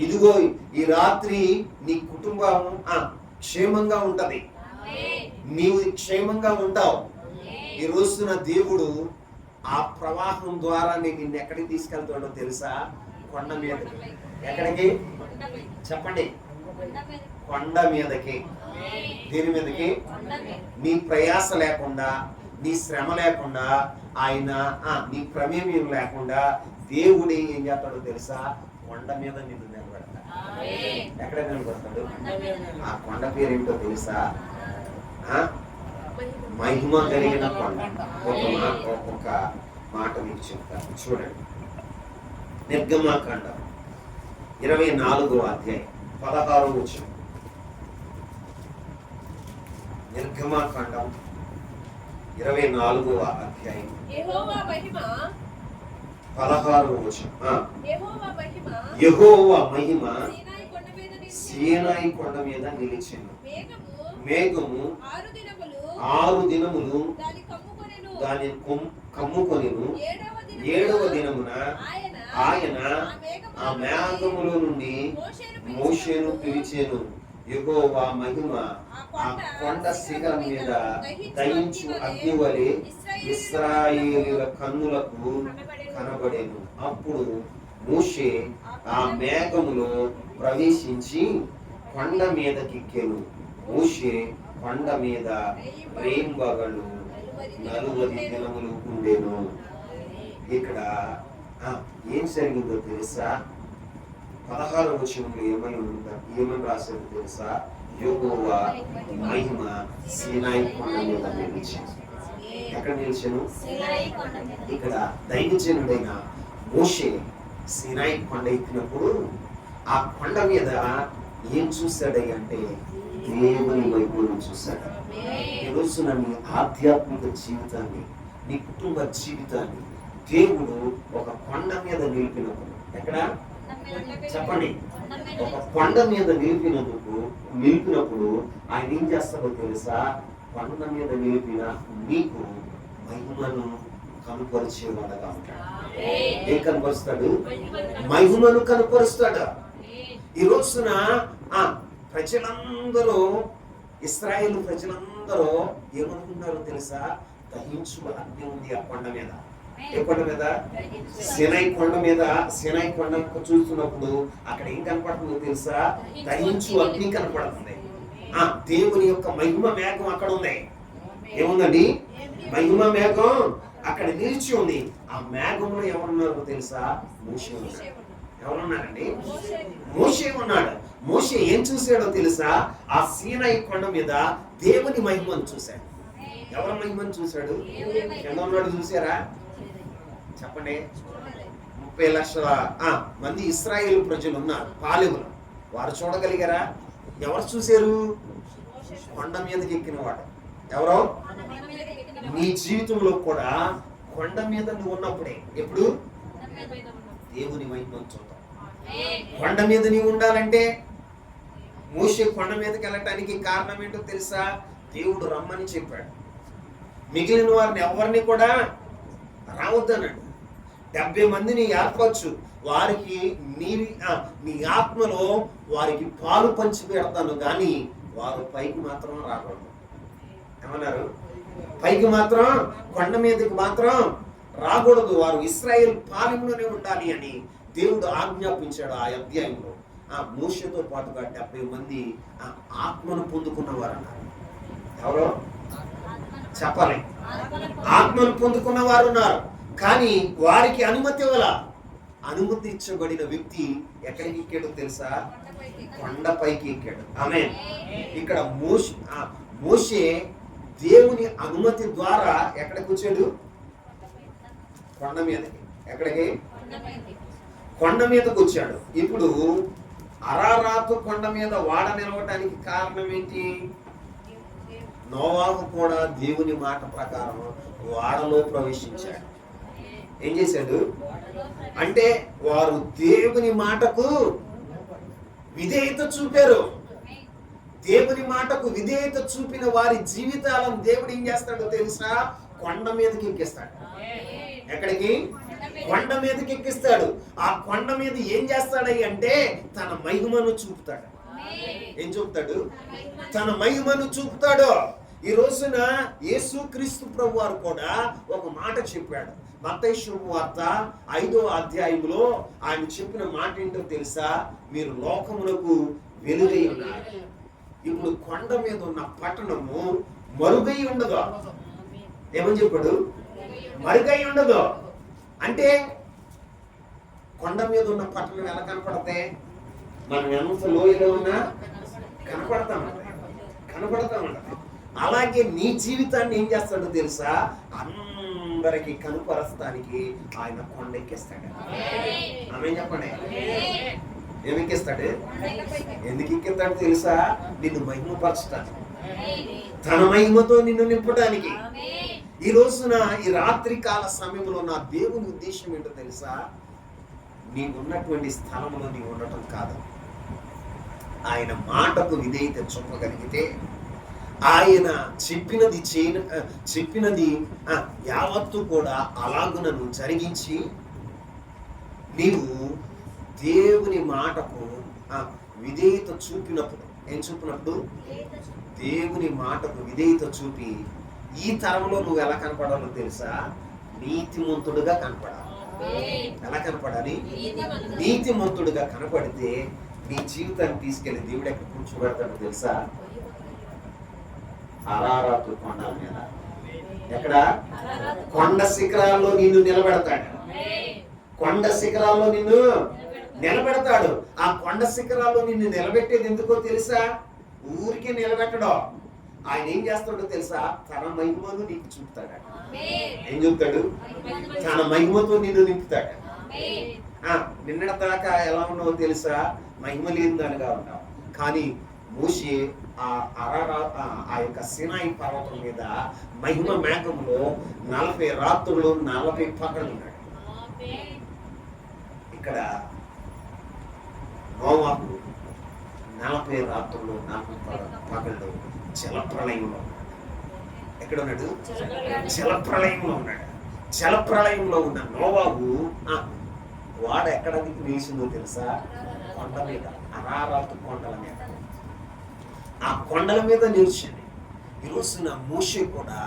ఇదిగో ఈ రాత్రి నీ కుటుంబం క్షేమంగా ఉంటది, నీవు క్షేమంగా ఉంటావు. ఈ రోజున దేవుడు ఆ ప్రవాహం ద్వారా నిన్ను ఎక్కడికి తీసుకెళ్తాడో తెలుసా? కొండ మీదకి. ఎక్కడికి? చెప్పండి. కొండ మీదకి. దీని మీదకి. నీ ప్రయాస లేకుండా, నీ శ్రమ లేకుండా, ఆయన నీ ప్రమేయం లేకుండా దేవుడు ఏం చేస్తాడో తెలుసా? కొండ మీద నిన్ను నిలబెడతాడు. ఎక్కడ నిలబెడతాడు? ఆ కొండ పేరు ఏంటో తెలుసా? మహిమ కలిగిన కొండ. ఒక్కొక్క మాట మీకు చెప్తాను, చూడండి. నిర్గమాకాండం 24వ అధ్యాయం 16వ వచనం. నిర్గమాకాండం 24వ అధ్యాయం యెహోవా మహిమ 16వ వచనం. యెహోవా మహిమ సీనాయి కొండ మీద నిలిచెను. మేఘము 6 దినములు దాని కమ్ముకొనెను. 7వ దినమున ఆయన ఆ మేఘములో నుండి మోషేను పిలిచెను. యెహోవా మహిమ ఆ కొండ శిఖరం మీద దయించు అగ్ని వలె ఇశ్రాయేలీయుల కన్నులకు కనబడెను. అప్పుడు మోషే ఆ మేఘములో ప్రవేశించి కొండ మీదకెక్కెను. మోషే కొండ మీద రేయింబగళ్ళు 40 దినములు ఉండెను. ఇక్కడ ఏం జరిగిందో తెలుసా? 16వ వచనంలో ఏమని రాశారో తెలుసా? యెహోవా మహిమ సీనాయి కొండ మీద నిలిచాను. ఎక్కడ నిలిచాను? ఇక్కడ దైవజనుడైన మోషే సీనాయి కొండ ఎక్కినప్పుడు ఆ కొండ మీద ఏం చూశాడయ్య అంటే దేవుని వైపును చూశాడు. ఈరోజు నీ ఆధ్యాత్మిక జీవితాన్ని, నీ కుటుంబ జీవితాన్ని దేవుడు ఒక కొండ మీద నిలిపినప్పుడు, ఎక్కడ చెప్పండి, ఒక కొండ మీద నిలిపినప్పుడు ఆయన ఏం చేస్తాడో తెలుసా? కొండ మీద నిలిపిన నీకు మహిమను కనుపరిచేవాడుగా ఉంటాడు. ఏం కనపరుస్తాడు? మహిమను కనుపరుస్తాడు. ఈ రోజున ప్రజలందరూ, ఇశ్రాయేలు ప్రజలందరూ ఏమనుకున్నారో తెలుసా? దహించు అగ్ని ఉంది ఆ కొండ మీద. ఏ కొండ మీద? సీనాయి కొండ మీద. సీనాయి కొండ చూస్తున్నప్పుడు అక్కడ ఏం కనపడుతుందో తెలుసా? దహించు అగ్ని కనపడుతుంది. దేవుని యొక్క మహిమ మేఘం అక్కడ ఉంది. ఏముందండి? మహిమ మేఘం అక్కడ నిలిచి ఉంది. ఆ మేఘంలో ఎవరున్నారో తెలుసా? మోషే ఉన్నాడు. ఎవరున్నారండి? మోషే ఉన్నాడు. మోషే ఏం చూశాడో తెలుసా? ఆ సీనాయి కొండ మీద దేవుని మహిమను చూశాడు. ఎవరి మహిమను చూశాడు? ఎంత ఉన్నాడు చూసారా? చెప్పండి. 30 లక్షల మంది ఇశ్రాయేలు ప్రజలు ఉన్నారు పాలెములు. వారు చూడగలిగారా? ఎవరు చూశారు? కొండ మీదకి ఎక్కిన వాడు. ఎవరో? నీ జీవితంలో కూడా కొండ మీద నువ్వు ఉన్నప్పుడే, ఎప్పుడు దేవుని మహిమను చూద్దాం. కొండ మీద నీవు ఉండాలంటే మోషే కొండ మీదకి వెళ్ళటానికి కారణం ఏంటో తెలుసా? దేవుడు రమ్మని చెప్పాడు. మిగిలిన వారిని ఎవరిని కూడా రావద్దన్నాడు. 70 మందిని ఏర్పరచు, వారికి నీ ఆత్మలో వారికి పాలు పంచి పెడతాను, కానీ వారు పైకి మాత్రం రాకూడదు. ఏమన్నారు? పైకి మాత్రం, కొండ మీదకి మాత్రం రాకూడదు. వారు ఇశ్రాయేల్ పాలెంలోనే ఉండాలి అని దేవుడు ఆజ్ఞాపించాడు. ఆ అధ్యాయంలో మోషేతో పాటుగా 70 మంది ఆత్మను పొందుకున్నవారు అన్నారు. ఎవరో చెప్పాలి? ఆత్మను పొందుకున్న వారు ఉన్నారు, కానీ వారికి అనుమతి ఇవ్వాల. అనుమతి ఇచ్చబడిన వ్యక్తి ఎక్కడికి ఎక్కాడో తెలుసా? కొండపైకి ఎక్కాడు. ఆమేన్. ఇక్కడ మోషే దేవుని అనుమతి ద్వారా ఎక్కడికి వచ్చాడు? కొండ మీదకి. ఎక్కడికి? కొండ మీదకి వచ్చాడు. ఇప్పుడు అరారాతు కొండ మీద వాడ నిలవటానికి కారణం ఏంటి? నోవాహు కూడా దేవుని మాట ప్రకారం వాడలో ప్రవేశించాడు. ఏం చేశాడు అంటే వారు దేవుని మాటకు విధేయత చూపారు. దేవుని మాటకు విధేయత చూపిన వారి జీవితాలను దేవుడు ఏం చేస్తాడో తెలుసా? కొండ మీదకి ఎక్కిస్తాడు. ఎక్కడికి? కొండ మీదకి ఎక్కిస్తాడు. ఆ కొండ మీద ఏం చేస్తాడని అంటే తన మహిమను చూపుతాడు. ఏం చూపుతాడు? తన మహిమను చూపుతాడు. ఈ రోజున యేసుక్రీస్తు ప్రభు వారు కూడా ఒక మాట చెప్పాడు. మత్తయి శుభవార్త 5వ అధ్యాయంలో ఆయన చెప్పిన మాట ఏంటో తెలుసా? మీరు లోకములకు వెలుగై ఉన్నారు. ఇప్పుడు కొండ మీద ఉన్న పట్టణము మరుగై ఉండదు. ఏమని చెప్పాడు? మరుగై ఉండదు. అంటే కొండ మీద ఉన్న పట్టణం ఎలా కనపడతాయి? మనం ఎంత లోయలో ఉన్నా కనపడతా ఉంటది. అలాగే నీ జీవితాన్ని ఏం చేస్తాడో తెలుసా? అందరికి కనుపరచడానికి ఆయన కొండ ఎక్కిస్తాడు. ఆమె చెప్పండి. ఏమి ఎక్కిస్తాడు? ఎందుకు ఎక్కిస్తాడు తెలుసా? నిన్ను మహిమపరచడానికి, తన మహిమతో నిన్ను నింపడానికి. ఈ రోజున ఈ రాత్రి కాల సమయంలో నా దేవుని ఉద్దేశం ఏంటో తెలుసా? నీవున్నటువంటి స్థలంలో నీవు ఉండటం కాదు, ఆయన మాటకు విధేయత చూపగలిగితే, ఆయన చెప్పినది యావత్తు కూడా అలాగున నువ్వు జరిగించి నీవు దేవుని మాటకు విధేయత చూపినప్పుడు, ఏం చూపినప్పుడు? దేవుని మాటకు విధేయత చూపి ఈ తరంలో నువ్వు ఎలా కనపడాలో తెలుసా? నీతిమంతుడుగా కనపడాలి. ఎలా కనపడాలి? నీతిమంతుడుగా కనపడితే నీ జీవితాన్ని తీసుకెళ్లి దేవుడు ఎక్కడ కూర్చోబెడతాడో తెలుసా? అరారాతు కొండల మీద. ఎక్కడ? కొండ శిఖరాల్లో నిన్ను నిలబెడతాడు. కొండ శిఖరాల్లో నిన్ను నిలబెడతాడు. ఆ కొండ శిఖరాల్లో నిన్ను నిలబెట్టేది ఎందుకో తెలుసా? ఊరికే నిలబెట్టడం. ఆయన ఏం చేస్తాడో తెలుసా? తన మహిమను నీకు చూపుతాడు. ఏం చూపుతాడు? తన మహిమతో నిన్ను నింపుతాడు. నిన్నటి దాకా ఎలా ఉన్నావో తెలుసా? మహిమ లేని దానిగా ఉన్నావు. కానీ మోషే ఆ యొక్క సినాయి పర్వతం మీద మహిమ మేఘంలో 40 రాత్రులు 40 పగలు ఉన్నాడు. ఇక్కడ నోవాహు 40 రాత్రులు 40 పగళ్ళు జలప్రళయంలో ఉన్నాడు. ఎక్కడ ఉన్నాడు? జలప్రళయంలో ఉన్నాడు. జలప్రళయంలో ఉన్న నోవాహు వాడ ఎక్కడ నిలిచిందో తెలుసా? కొండ మీద, అరారాతు కొండల మీద. ఆ కొండల మీద నిలిచింది. ఈరోజున మోషే కూడా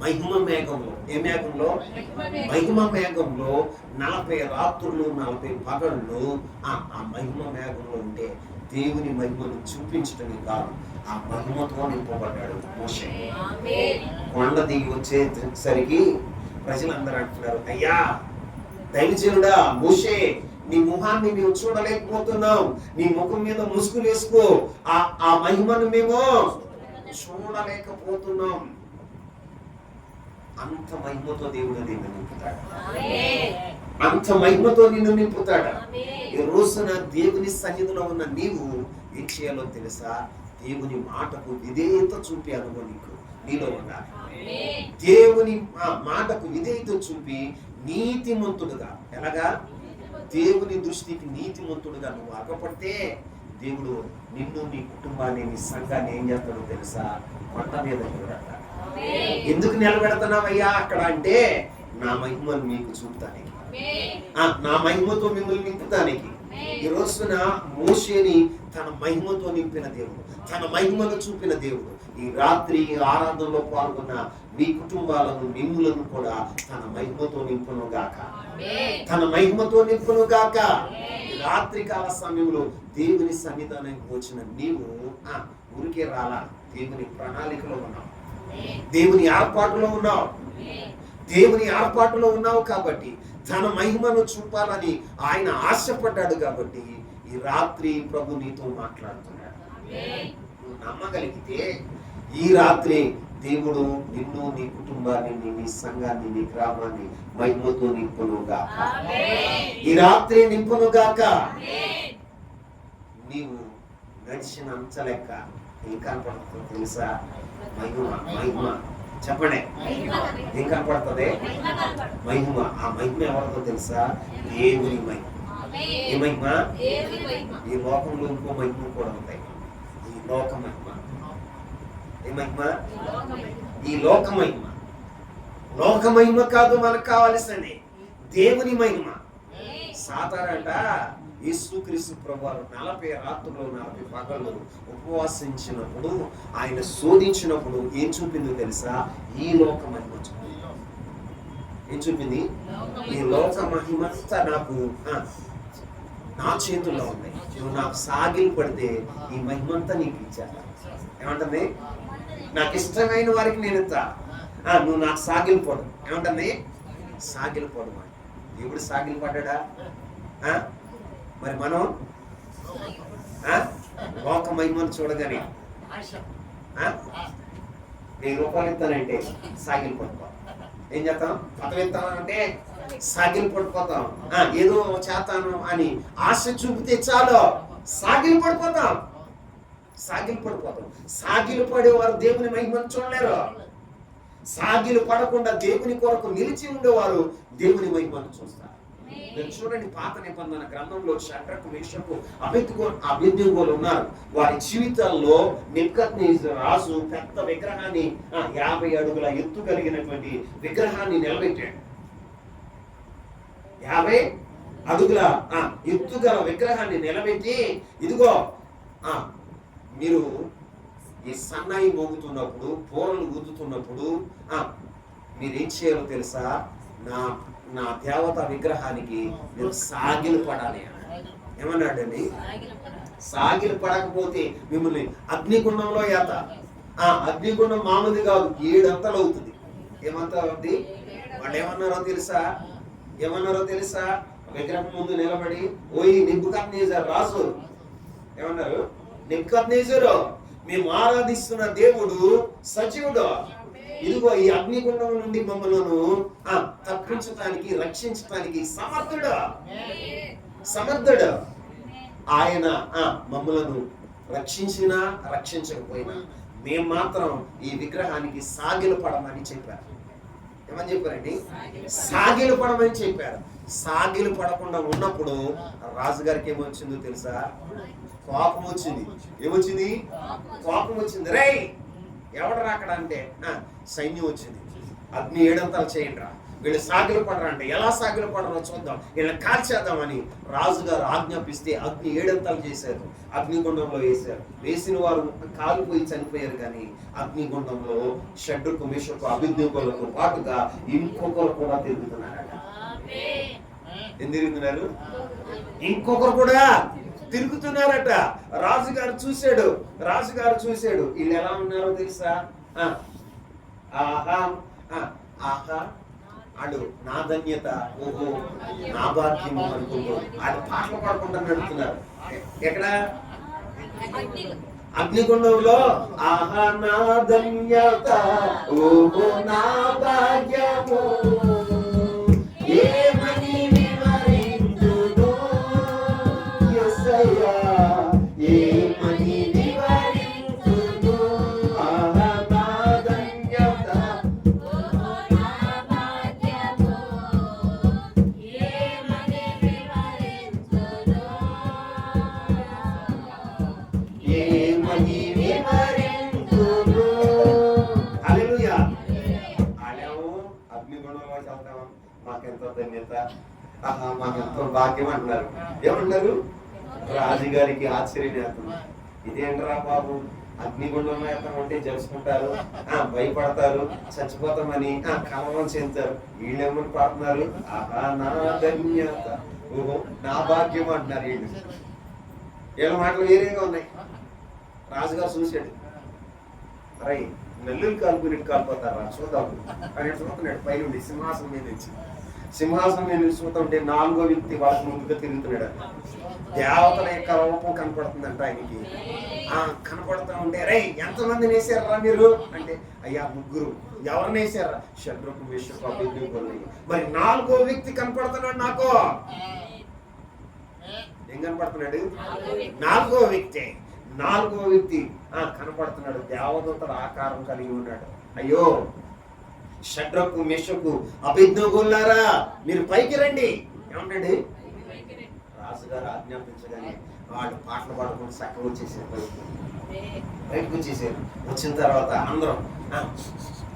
మహిమ మేఘంలో, ఏ మేఘంలో? మహిమ మేఘంలో 40 రాత్రులు 40 పగళ్ళు ఆ మహిమ మేఘంలో ఉంటే దేవుని మహిమను చూపించటమే కాదు, ఆ మహిమతో నింపబడ్డాడు మోషే. కొండ దిగి వచ్చేసరికి ప్రజలందరూ అంటున్నారు, అయ్యా దైవజనుడా మోషే, నీ ముఖాన్ని మేము చూడలేకపోతున్నాం, నీ ముఖం మీద ముసుగు వేసుకో, ఆ మహిమను మేము చూడలేకపోతున్నాం. అంత మహిమతో దేవుడు నిన్ను నింపుతాడు. అంత మహిమతో నిన్ను నింపుతాడు. ఈ రోజున దేవుని సన్నిధిలో ఉన్న నీవు ఏం చేయాలో తెలుసా? దేవుని మాటకు విధేయత చూపి అనుభవం నీలో ఉండాలి. దేవుని మాటకు విధేయత చూపి నీతిమంతుడుగా, ఎలాగా? దేవుని దృష్టికి నీతిమంతుడుగా నువ్వు అగపడితే దేవుడు నిన్ను, నీ కుటుంబాన్ని, నీ సంఘాన్ని ఏం చేస్తాడో తెలుసా? కొండ మీద నిలబెడతాడు. ఎందుకు నిలబెడతానవయ్యా అక్కడ అంటే, నా మహిమను మీకు చూపుతానికి, నా మహిమతో మిమ్మల్ని నింపుతానికి. ఈ రోజున మోషేని తన మహిమతో నింపిన దేవుడు, తన మహిమను చూపిన దేవుడు ఈ రాత్రి ఆరాధనలో పాల్గొన్న మీ కుటుంబాలను, మిమ్ములను కూడా తన మహిమతో నింపును గాక, తన మహిమతో నింపును గాక. రాత్రి కాల సమయంలో దేవుని సన్నిధానానికి వచ్చిన నీవు ఊరికే రాలా, దేవుని ప్రణాళికలో ఉన్నావు, దేవుని ఏర్పాటులో ఉన్నావు. దేవుని ఏర్పాటులో ఉన్నావు కాబట్టి తన మహిమను చూపాలని ఆయన ఆశపడ్డాడు. కాబట్టి ఈ రాత్రి ప్రభు నీతో మాట్లాడుతున్నాడు. నువ్వు నమ్మగలిగితే ఈ రాత్రి దేవుడు నిన్ను, నీ కుటుంబాన్ని, నీ సంఘాన్ని, నీ గ్రామాన్ని మహిమతో నింపునుగాక. ఈ రాత్రి నింపునుగాక. నీవు నడిచిన అంచలెక్క ఏం కనపడుతుందో తెలుసా? మహిమ. మహిమ చెప్పండి, ఏం కనపడుతుంది? మహిమ. ఆ మహిమ ఎవరితో తెలుసా? దేవుని మహిమ. ఈ మహిమ, ఈ లోకంలో ఇంకో మహిమ కూడా ఉంటాయి. ఈ లోక మహిమ, ఈ మహిమ, ఈ లోక మహిమ. లోక మహిమ కాదు మనకు కావాల్సింది, దేవుని మహిమ. సాతారంట యేసుక్రీస్తు ప్రభువారు 40 రాత్రులు 40 పగళ్ళు ఉపవాసించినప్పుడు, ఆయన శోధించినప్పుడు ఏం చూపిందో తెలుసా? ఈ లోక మహిమ చూపింది. ఏం చూపింది? ఈ లోక మహిమంతా నాకు నా చేతుల్లో ఉంది. నువ్వు నాకు సాగిలు పడితే ఈ మహిమంతా నీకు ఇచ్చాను. ఏమంటుంది? నాకు ఇష్టమైన వారికి నేను ఇస్తా, నువ్వు నాకు సాగిలు పడు. ఏమంటుంది? సాగిలు పడు. దేవుడు సాగిలు పడ్డా? మరి మనం లోక మహిమను చూడగానే 1000 రూపాయలు ఇస్తానంటే సాగిలు పడిపోతాం. ఏం చేస్తాం? పదవి ఇస్తానంటే సాగిలు పడిపోతాం. ఏదో చేస్తాను అని ఆశ చూపితే చాలు సాగిలు పడిపోతాం. సాగిలు పడిపోతాం. సాగిలు పడేవారు దేవుని మహిమను చూడలేరు. సాగిలు పడకుండా దేవుని కొరకు నిలిచి ఉండేవారు దేవుని మహిమను చూస్తారు. మీరు చూడండి, పాత నిబంధన గ్రంథంలో షడ్రకు మేషకు అబేద్నెగోలు ఉన్నారు. వారి జీవితాల్లో నెబుకద్నెజరు రాజు పెద్ద విగ్రహాన్ని 50 అడుగుల ఎత్తు కలిగినటువంటి విగ్రహాన్ని నిలబెట్టాడు. 50 అడుగుల ఎత్తు గల విగ్రహాన్ని నిలబెట్టి, ఇదిగో మీరు ఈ సన్నాయి మోగుతున్నప్పుడు, పూరలు ఊదుతున్నప్పుడు మీరేం చేయాలో తెలుసా? నా దేవత విగ్రహానికి మీరు సాగిలు పడాలి. ఏమన్నాడండి? సాగిలు పడకపోతే మిమ్మల్ని అగ్నిగుండంలో ఏత. అగ్నిగుండం మామూలుది కాదు, 7 అంతలు అవుతుంది. ఏమంతా అవుతుంది? వాళ్ళు ఏమన్నారో తెలుసా? విగ్రహం ముందు నిలబడి, ఓయ్ నెబుకద్నెజరు రాజు ఏమన్నారు? నెబుకద్నెజరు, మేము ఆరాధిస్తున్న దేవుడు సజీవుడు. ఇదిగో ఈ అగ్నిగుండం నుండి మమ్మలను తప్పించడానికి, రక్షించడానికి సమర్థుడు. ఆయన మమ్మలను రక్షించినా రక్షించకపోయినా మేము మాత్రం ఈ విగ్రహానికి సాగిలు పడమని చెప్పారు. ఏమని చెప్పారండి? సాగిలు పడమని చెప్పారు. సాగిలు పడకుండా ఉన్నప్పుడు రాజుగారికి ఏమొచ్చిందో తెలుసా? కోపం వచ్చింది. ఏమొచ్చింది? కోపం వచ్చింది. రే ఎవడు రాకడా అంటే సైన్యం వచ్చింది. అగ్ని 7 అంతలు చేయండి రా, వీళ్ళు సాగిలు పడరా అంటే ఎలా సాగిలు పడరో చూద్దాం, వీళ్ళని కాల్చేద్దామని రాజుగారు ఆజ్ఞాపిస్తే అగ్ని 7 అంతలు చేశారు. అగ్నిగుండంలో వేశారు. వేసిన వారు కాలిపోయి చనిపోయారు. కానీ అగ్నిగుండంలో షడ్రకు మేషకు అబేద్నెగోలకు పాటుగా ఇంకొకరు కూడా తిరుగుతున్నారట. ఏం తిరుగుతున్నారు? ఇంకొకరు కూడా తిరుగుతున్నారట. రాజుగారు చూశాడు. వీళ్ళు ఎలా ఉన్నారో తెలుసా? ఆడు నా ధన్యత, ఓహో నా భాగ్యము అనుకుంటూ ఆడు పాటలు పాడుకుంటూ నడుస్తున్నారు. ఎక్కడ? అగ్నిగుండంలో. ఆహా నా ధన్యత, ఓహో నా భాగ్యము, ఏమని వివరింతును యేసయ్యా, ఏమని వివరింతును. ఆహా నా ధన్యత, ఓహో నా భాగ్యము, ఏమని వివరింతును, ఏమని వివరింతును. హల్లెలూయా. ఆడేమో అగ్నిగుండంలోకి వెళ్తామా, మాకెంతో ధన్యత, మాకెంతో భాగ్యం అంటున్నారు. ఏమన్నారు? రాజుగారికి ఆశ్చర్యం. ఇదేంటరా బాబు, అగ్నిగుండంలో వెళ్తామంటే జరుచుకుంటారు, భయపడతారు, చచ్చిపోతామని కలవరం చెందుతారు. వీళ్ళేమని పాడుతున్నారు? ఆహా నా ధన్యత, ఓహో నా భాగ్యం అంటున్నారు. వీళ్ళ మాటలు వేరేగా ఉన్నాయి. రాజుగారు చూశాడు. అరే నెల్లులు కాలుకుని కాలిపోతారా చూద్దాం అని చూస్తున్నాడు. పైనుండి సింహాసనం మీద నుంచి చూస్తుంటే 4వ వ్యక్తి వాళ్ళకి ముందుగా తిరుగుతున్నాడు. దేవతల యొక్క రూపం కనపడుతుందంట ఆయనకి. కనపడుతూ ఉంటే, రే ఎంతమందిని వేసారా మీరు అంటే, అయ్యా 3. ఎవరిని వేసారా? షడ్రకు మేషకు అబేద్నెగోలు. మరి 4వ వ్యక్తి కనపడుతున్నాడు నాకు. ఏం కనపడుతున్నాడు? 4వ వ్యక్తి కనపడుతున్నాడు. దేవదూతల ఆకారం కలిగి ఉన్నాడు. అయ్యో షడ్రకు మేషకు అబేద్నెగోలారా, మీరు పైకి రండి. ఏమంటాడు? రాజుగారు ఆజ్ఞాపించగానే వాళ్ళు పాటలు పాడుకుంటూ చక్కగా వచ్చేసారు. బయటకు వచ్చేసారు. వచ్చిన తర్వాత అందరం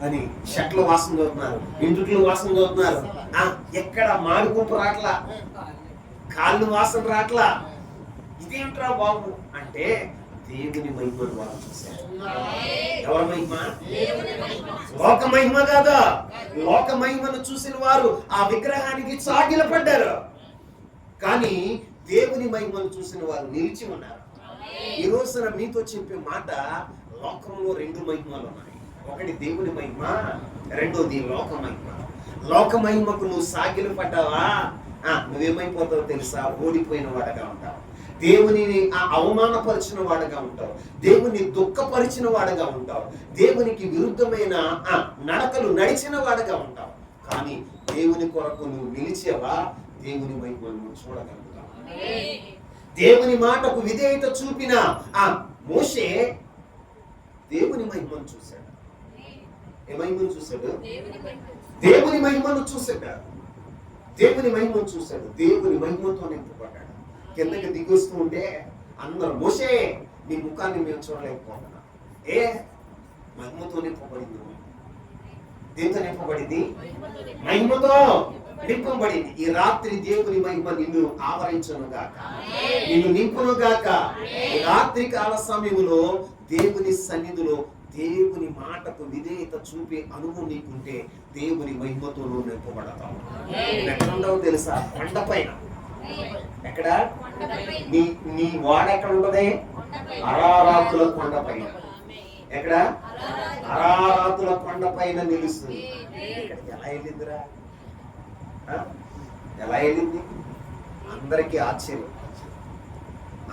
అని షట్లు వాసన చూస్తున్నారు, ఇంటికి వాసన చూస్తున్నారు. ఎక్కడ మాడి గుంపు రాట్లా, కాళ్ళు వాసన రాట్లా. ఇదేంట్రా బాబు అంటే దేవుని మహిమను వాళ్ళు చూశారు. ఎవరి మహిమ? లోక మహిమ కాదా. లోక మహిమను చూసిన వారు ఆ విగ్రహానికి సాగిలపడ్డారు. కానీ దేవుని మహిమను చూసిన వారు నిలిచి ఉన్నారు. ఈ రోజున మీతో చెప్పే మాట, లోకంలో 2 మహిమలు ఉన్నాయి. ఒకటి దేవుని మహిమ, రెండోది లోక మహిమ. లోక మహిమకు నువ్వు సాగిలు పడ్డావా, నువ్వేమైపోతావో తెలుసా? ఓడిపోయిన వాడగా ఉంటావు. దేవునిని అవమానపరిచిన వాడుగా ఉంటావు. దేవుని దుఃఖపరిచిన వాడుగా ఉంటావు. దేవునికి విరుద్ధమైన నడకలు నడిచిన వాడుగా ఉంటావు. కానీ దేవుని కొరకు నువ్వు నిలిచేవా, దేవుని మహిమను నువ్వు చూడగలుగుతావు. దేవుని మాటకు విధేయత చూపిన మోషే దేవుని మహిమను చూశాడు. ఏ మహిమను చూశాడు? దేవుని మహిమ. దేవుని మహిమను చూశాడు. దేవుని మహిమను చూశాడు. దేవుని మహిమతో నింపబడ్డాడు. కిందకి దిగొస్తూ ఉంటే అందరూ, మోషే నీ ముఖాన్ని మేము చూడలేకపోతున్నాం. ఏ మహిమతో నింపబడింది. దేంతో నింపబడింది? మహిమతో నింపబడింది. ఈ రాత్రి దేవుని మహిమ నిన్ను ఆవరించును గాక, నిన్ను నింపును గాక. ఈ రాత్రి కాల సమయంలో దేవుని సన్నిధిలో దేవుని మాటకు విధేయత చూపే అనుభవం నీకుంటే దేవుని మహిమతో నువ్వు నింపబడతావు. ఎక్కడ ఉండవు తెలుసా? కొండపైన. ఎక్కడ? నీ నీ వాడ ఎక్కడ ఉండదే? అరారాతుల కొండపైన. ఎక్కడ? అరారాతుల కొండపైన నిలుస్తుంది. ఇక్కడికి ఎలా వెళ్ళిందిరా? ఎలా వెళ్ళింది? అందరికీ ఆశ్చర్యం.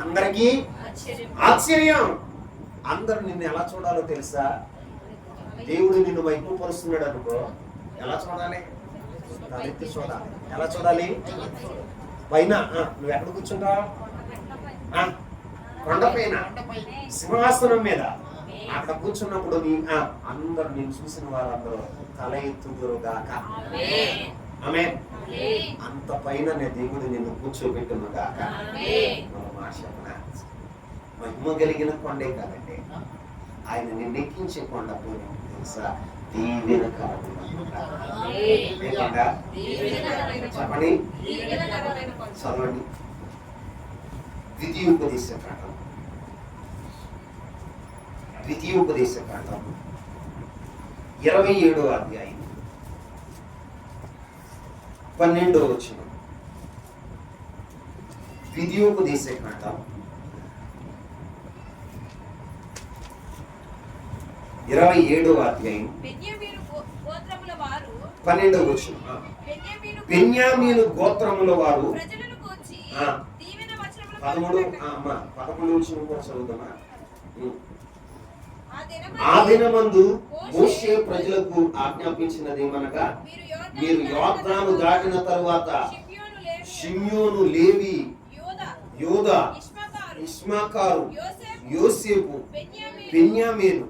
అందరికీ ఆశ్చర్యం. అందరూ నిన్ను ఎలా చూడాలో తెలుసా? దేవుడు నిన్ను మహిమపరుస్తున్నాడు అనుకో, ఎలా చూడాలి? తలెత్తి చూడాలి. ఎలా చూడాలి? పైన. నువ్వు ఎక్కడ కూర్చుంటావు? కొండపైన సింహాసనం మీద అక్కడ కూర్చున్నప్పుడు అందరు నేను చూసిన వారందరూ తల ఎత్తుదురు గాక. ఆమేన్. అంత పైన దేవుడు నిన్ను కూర్చోబెట్టును గాక. మన మాట చెప్పనా? మహిమ కలిగిన కొండే కాదండి, ఆయన నిన్ను ఎక్కించే కొండ పోయి తెలుసా? దీవెనకరమైన. చెప్పండి, చదవండి. ద్వితీయోపదేశకాండం 27వ అధ్యాయం 12వ వచనం. ద్వితీయోపదేశకాండం 27వ అధ్యాయం 12వ వచనం. బెన్యామీను గోత్రముల వారు 11వ వచనం కూడా చదువుతామా? ఆ దినమందు మోషే ప్రజలకు ఆజ్ఞాపించినదేమనగా, మీరు యోర్దాను దాటిన తరువాత షిమ్యోను, లేవి, యూదా, ఇష్మాకారు, యోసేపు, బెన్యామీను,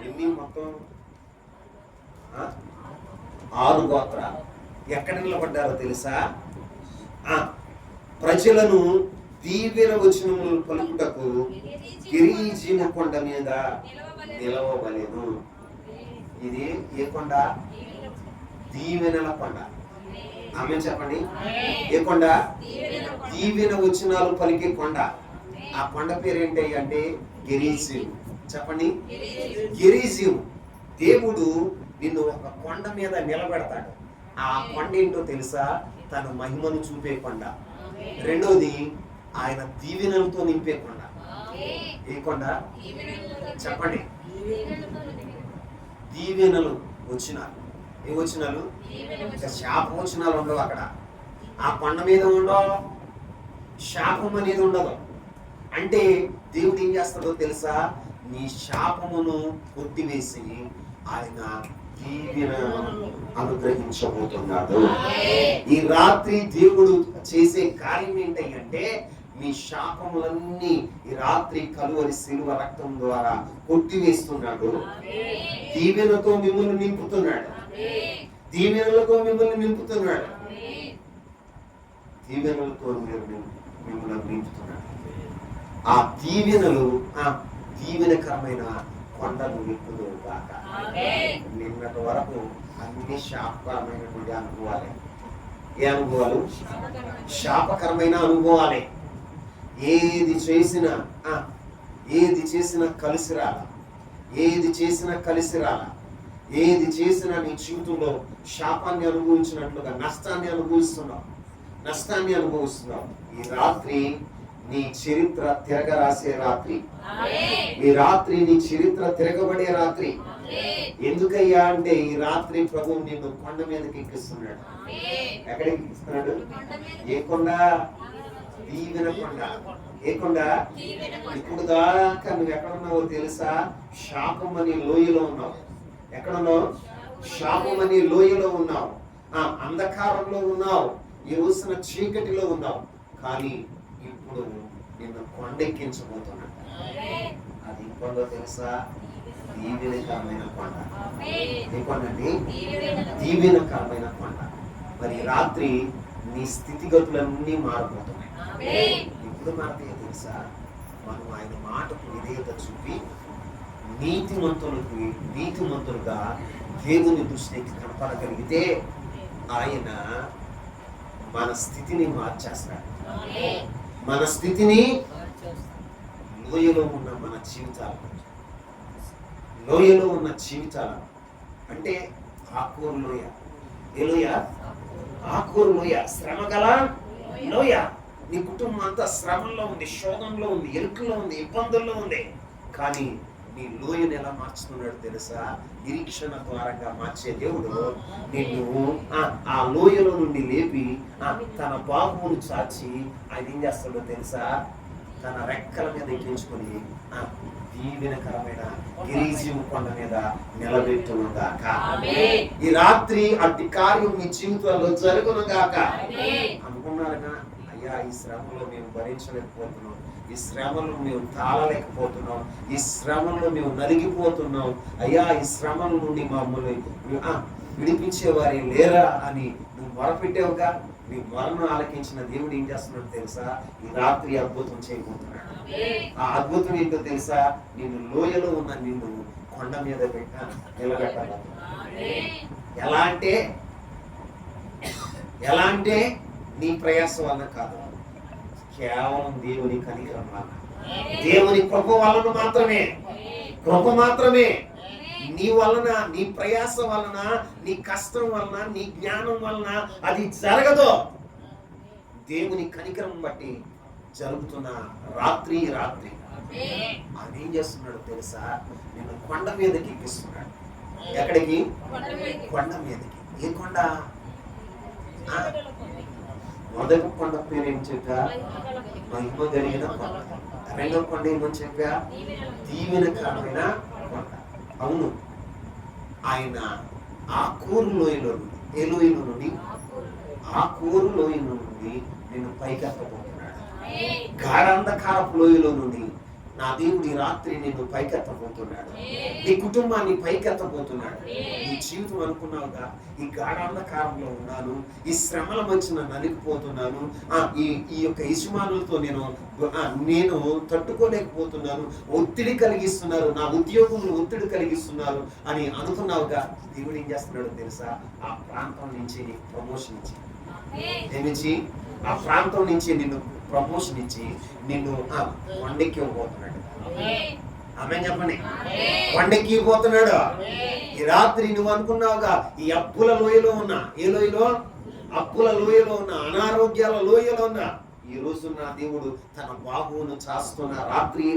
ఎన్ని మొత్తం 6 గోత్రాలు ఎక్కడ నిలబడ్డారో తెలుసా? ప్రజలను దీవెన వచనములు పలుకుటకు గిరీజీము కొండ మీద నిలవబలెను. ఇది ఏ కొండ? దీవెనల కొండ. ఆమె చెప్పండి, ఏ కొండ? దీవెన వచనాలు పలికే కొండ. ఆ కొండ పేరు ఏంటి అంటే గెరీజీము. చెప్పండి, గెరీజీము. దేవుడు నిన్ను ఒక కొండ మీద నిలబెడతాడు. ఆ కొండ ఏంటో తెలుసా? తన మహిమను చూపే కొండ. రెండోది, ఆయన దీవెనలతో నింపే కొండ. ఏ కొండ? చెప్పండి, దీవెనలు వచ్చినాలు. ఏ వచ్చినాలు? శాప వచనాలు ఉండవు అక్కడ. ఆ కొండ మీద ఉండవు, శాపం అనేది ఉండదు. అంటే దేవుడు ఏం చేస్తాడో తెలుసా? నీ శాపమును కొట్టివేసి ఆయన దీవెనను అనుగ్రహించబోతున్నాడు. ఈ రాత్రి దేవుడు చేసే కార్యం ఏంటంటే, మీ శాపములన్నీ ఈ రాత్రి కలువరి శిలువ రక్తం ద్వారా కొట్టివేస్తున్నాడు. దీవెనతో మిమ్మల్ని నింపుతున్నాడు. దీవెనలతో మిమ్మల్ని నింపుతున్నాడు. దీవెనలతో మిమ్మల్ని నింపుతున్నాడు. ఆ దీవెనలు దీవెనకరమైన కొండలు ఎక్కువ కాక. నిన్నటి వరకు అన్ని శాపకరమైనటువంటి అనుభవాలే. ఏ అనుభవాలు? శాపకరమైన అనుభవాలే. ఏది చేసినా కలిసి రాల. ఏది చేసినా నీ జీవితంలో శాపాన్ని అనుభవించినట్లుగా నష్టాన్ని అనుభవిస్తున్నావు. ఈ రాత్రి నీ చరిత్ర తిరగరాసే రాత్రి. ఈ రాత్రి నీ చరిత్ర తిరగబడే రాత్రి. ఎందుకయ్యా అంటే, ఈ రాత్రి ప్రభువు నిన్ను కొండ మీదకి ఎక్కిస్తున్నాడు. ఎక్కడికి ఎక్కిస్తున్నాడు? ఏ కొండ? దీవెన కొండ. ఏ కొండ? ఇప్పుడు దాకా నువ్వు ఎక్కడున్నావో తెలుసా? శాపమని లోయలో ఉన్నావు. ఎక్కడున్నావు? శాపమని లోయలో ఉన్నావు. అంధకారంలో ఉన్నావు. ఈ రోజున చీకటిలో ఉన్నావు. కానీ ఇప్పుడు నిన్ను కొండెక్కించబోతున్నాడు. అది కొండ తెలుసా? దీవెనకరమైన కొండ. ఏ కొండ అండి? దీవెన. దీవెనకరమైన కొండ. మరి రాత్రి నీ స్థితిగతులన్నీ మారిపోతున్నాయి. ఆమేన్. ఇప్పుడు మారుతాయో తెలుసా? మనం ఆయన మాటకు విధేయత చూపి నీతిమంతులుగా దేవుని దృష్టికి కనపడగలిగితే ఆయన మన స్థితిని మార్చేస్తాడు. ఆమేన్. మన స్థితిని లోయలో ఉన్న మన జీవితాలు, లోయలో ఉన్న జీవితాలు అంటే ఆకూరు లోయ. ఏ లోయ? ఆకూరు లోయ, శ్రమ గల లోయ. నీ కుటుంబం అంతా శ్రమంలో ఉంది, శోధంలో ఉంది, ఇరుకులో ఉంది, ఇబ్బందుల్లో ఉంది. కానీ నీ లోయను ఎలా మార్చుతున్నాడు తెలుసా? నిరీక్షణ ద్వారంగా మార్చే దేవుడు నిన్ను ఆ లోయలో నుండి లేపి తన బాహువును చాచి ఆయన ఏం చేస్తాడో తెలుసా? తన రెక్కల మీద ఎక్కించుకొని దీవెనకరమైన గిరిజీవు కొండ మీద నిలబెట్టును గాక. ఈ రాత్రి అట్టి కార్యం మీ జీవితంలో జరుగును గాక. అనుకున్నారుగా, అయ్యా ఈ శ్రమలో మేము భరించలేకపోతున్నాం, ఈ శ్రమలో మేము తాళలేకపోతున్నాం, ఈ శ్రమలో మేము నలిగిపోతున్నాం, అయ్యా ఈ శ్రమల నుండి మమ్మల్ని విడిపించేవారే లేరా అని నువ్వు మొరపెట్టావుగా. నీ మొరను ఆలకించిన దేవుడు ఏం చేస్తున్నాడు తెలుసా? ఈ రాత్రి అద్భుతం చేయబోతున్నాడు. ఆ అద్భుతం ఏంటో తెలుసా? నిన్ను లోయలో ఉన్న నిన్ను కొండ మీద నిలబెట్టాలి. ఎలా అంటే నీ ప్రయాసం వలన కాదు, కేవలం దేవుని కనికరం వలన, దేవుని కృప వలన మాత్రమే. కృప మాత్రమే. నీ వలన, నీ ప్రయాస వలన, నీ కష్టం వలన, నీ జ్ఞానం వలన అది జరగదు. దేవుని కనికరం బట్టి జరుగుతున్న రాత్రి ఆయన ఏం చేస్తున్నాడు తెలుసా? నిన్ను కొండ మీదకి ఎక్కిస్తున్నాడు. ఎక్కడికి? కొండ మీదకి. ఏ కొండ? మొదటి కొండ పేరు ఏం చెప్పా? మహిమ కలిగిన కొండ. రెండవ కొండ ఏమని చెప్పా? దీవెనకరమైన కొండ. అవును, ఆయన ఆ కూరు లోయలో నుండి, ఏ లోయలో నుండి? ఆ కూరు లోయలో నుండి నిన్ను పైకెత్తబోతున్నాడు. గాఢాంధకారపు లోయలో నుండి నా దేవుడి రాత్రి నిన్ను పైకెత్తబోతున్నాడు. నీ కుటుంబాన్ని పైకెత్తబోతున్నాడు. నీ జీవితం అనుకున్నావుగా, ఈ గాఢాంధకారంలో ఉన్నాను, ఈ శ్రమల మధ్యన నలిగిపోతున్నాను, ఈ యొక్క యజమానులతో నేను తట్టుకోలేకపోతున్నాను, ఒత్తిడి కలిగిస్తున్నారు, నా ఉద్యోగులు ఒత్తిడి కలిగిస్తున్నారు అని అనుకున్నావుగా. దేవుడు ఏం చేస్తున్నాడు తెలుసా? ఆ ప్రాంతం నుంచి నీకు ప్రమోషన్ ఇచ్చి, ఏమిచ్చి? ఆ ప్రాంతం నుంచి నిన్ను ప్రమోషన్ ఇచ్చి నిన్ను కొండెక్కి పోతున్నాడు. ఆమె చెప్పండి, కొండెక్కి పోతున్నాడు. ఈ రాత్రి నువ్వు అనుకున్నావుగా, ఈ అప్పుల లోయలో ఉన్నా, ఏ లోయలో? అప్పుల లోయలో ఉన్నా, అనారోగ్యాల లోయలో ఉన్నా, ఈ రోజు నా దేవుడు తన బాహువును చాస్తున్న రాత్రి ఈ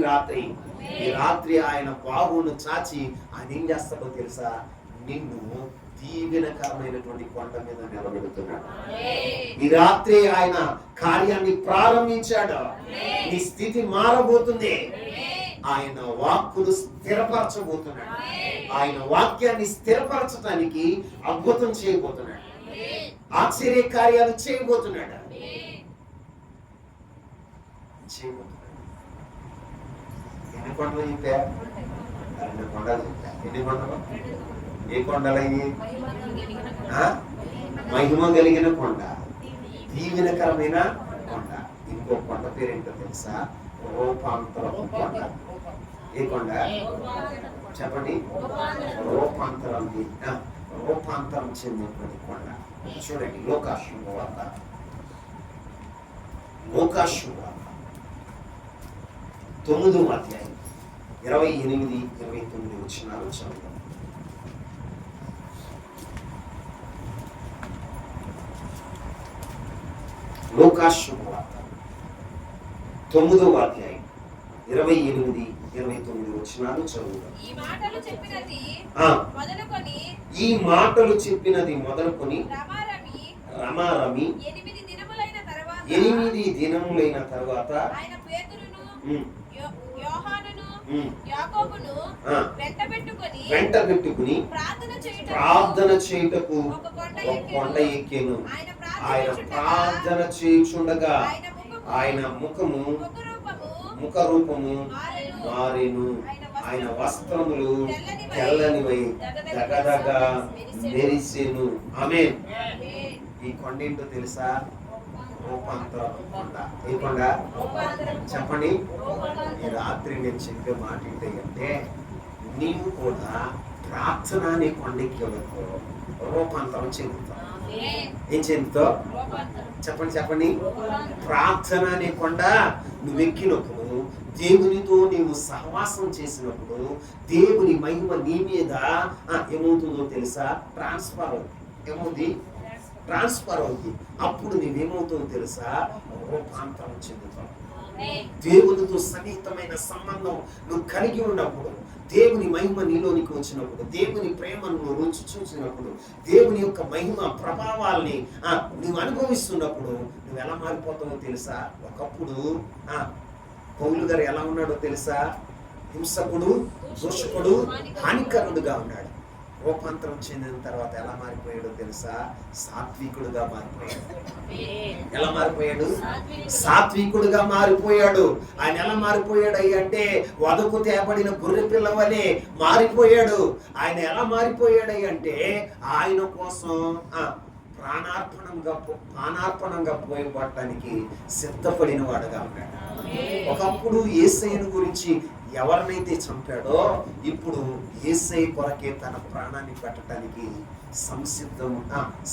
రాత్రి ఆయన బాహువును చాచి ఆయన ఏం చేస్తాడో తెలుసా? నిన్ను దీవెనకరమైనటువంటి కొండ మీద నిలబెడుతున్నాడు. ఈ రాత్రి ఆయన కార్యాన్ని ప్రారంభించాడు. నీ స్థితి మారబోతుంది. ఆయన వాక్కును స్థిరపరచబోతున్నాడు. ఆయన వాక్యాన్ని స్థిరపరచడానికి అద్భుతం చేయబోతున్నాడు. ఆశ్చర్య కార్యాలు చేయబోతున్నాడు. ఎన్ని కొండలు చెప్పా? 2 కొండలు చెప్పా. ఎన్ని కొండలు? ఏ కొండలయ్యి? మహిమ కలిగిన కొండ, దీవెనకరమైన కొండ. ఇంకో కొండ పేరేంటో తెలుసా? రూపాంతరపు కొండ. ఏ కొండ చెప్పండి? రూపాంతరం చెందినటువంటి కొండ. చూడండి, లోకాశుభవార్త 9వ అధ్యాయం 28, 29 వచనాలు చదువుతాం. లోకాశుభవార్త 9వ అధ్యాయం 28, 29 వచనాలు చదువుతాం. ఈ మాటలు చెప్పినది మొదలుకొని రమారమి 8 దినములైన తర్వాత ఆయన పేతురును యోహానును యాకోబును వెంటబెట్టుకుని ప్రార్థన చేయుటకు ఒక కొండ ఎక్కెను. ఆయన ప్రార్థన చేయుచుండగా ఆయన ముఖ రూపము మారెను. ఆయన వస్త్రములు తెల్లనివై దగదగా మెరిసెను. ఆమేన్. ఈ కొండ ఏంటో తెలుసా? రూపాంతర కొండ. ఏ కొండ చెప్పండి. ఈ రాత్రి నేను చెప్పే మాట ఏంటంటే, నీవు కూడా ప్రార్థన అనే కొండకి రూపాంతరం చెందుతావు. ఏం చెందుతావు? చెప్పండి. ప్రార్థన అనే కొండ నువ్వు ఎక్కినప్పుడు, దేవునితో నీవు సహవాసం చేసినప్పుడు, దేవుని మహిమ నీ మీద ఏమవుతుందో తెలుసా? ట్రాన్స్ఫర్ అవుతుంది. అప్పుడు నీవేమవుతుందో తెలుసా? రూపాంతరం చెందుతావు. దేవునితో సన్నిహితమైన సంబంధం నువ్వు కలిగి ఉన్నప్పుడు, దేవుని మహిమ నీలోనికి వచ్చినప్పుడు, దేవుని ప్రేమను నువ్వు రుచి చూసినప్పుడు, దేవుని యొక్క మహిమ ప్రభావాల్ని నువ్వు అనుభవిస్తున్నప్పుడు నువ్వు ఎలా మారిపోతావో తెలుసా? ఒకప్పుడు పౌలు గారు ఎలా ఉన్నాడో తెలుసా? హింసకుడు, దూషకుడు, హానికరుడుగా ఉన్నాడు. రూపాంతరం చెందిన తర్వాత ఎలా మారిపోయాడో తెలుసా? సాత్వికుడుగా మారిపోయాడు. ఎలా మారిపోయాడు? సాత్వికుడుగా మారిపోయాడు. ఆయన ఎలా మారిపోయాడు అంటే, వదకు తేబడిన గొర్రె పిల్ల వలె మారిపోయాడు. ఆయన ఎలా మారిపోయాడు అంటే, ఆయన కోసం ప్రాణార్పణంగా పోయబడటానికి సిద్ధపడిన వాడుగా ఉన్నాడు. ఒకప్పుడు యేసయ్యను గురించి ఎవరినైతే చంపాడో, ఇప్పుడు యేసయ్య కొరకే తన ప్రాణాన్ని పెట్టడానికి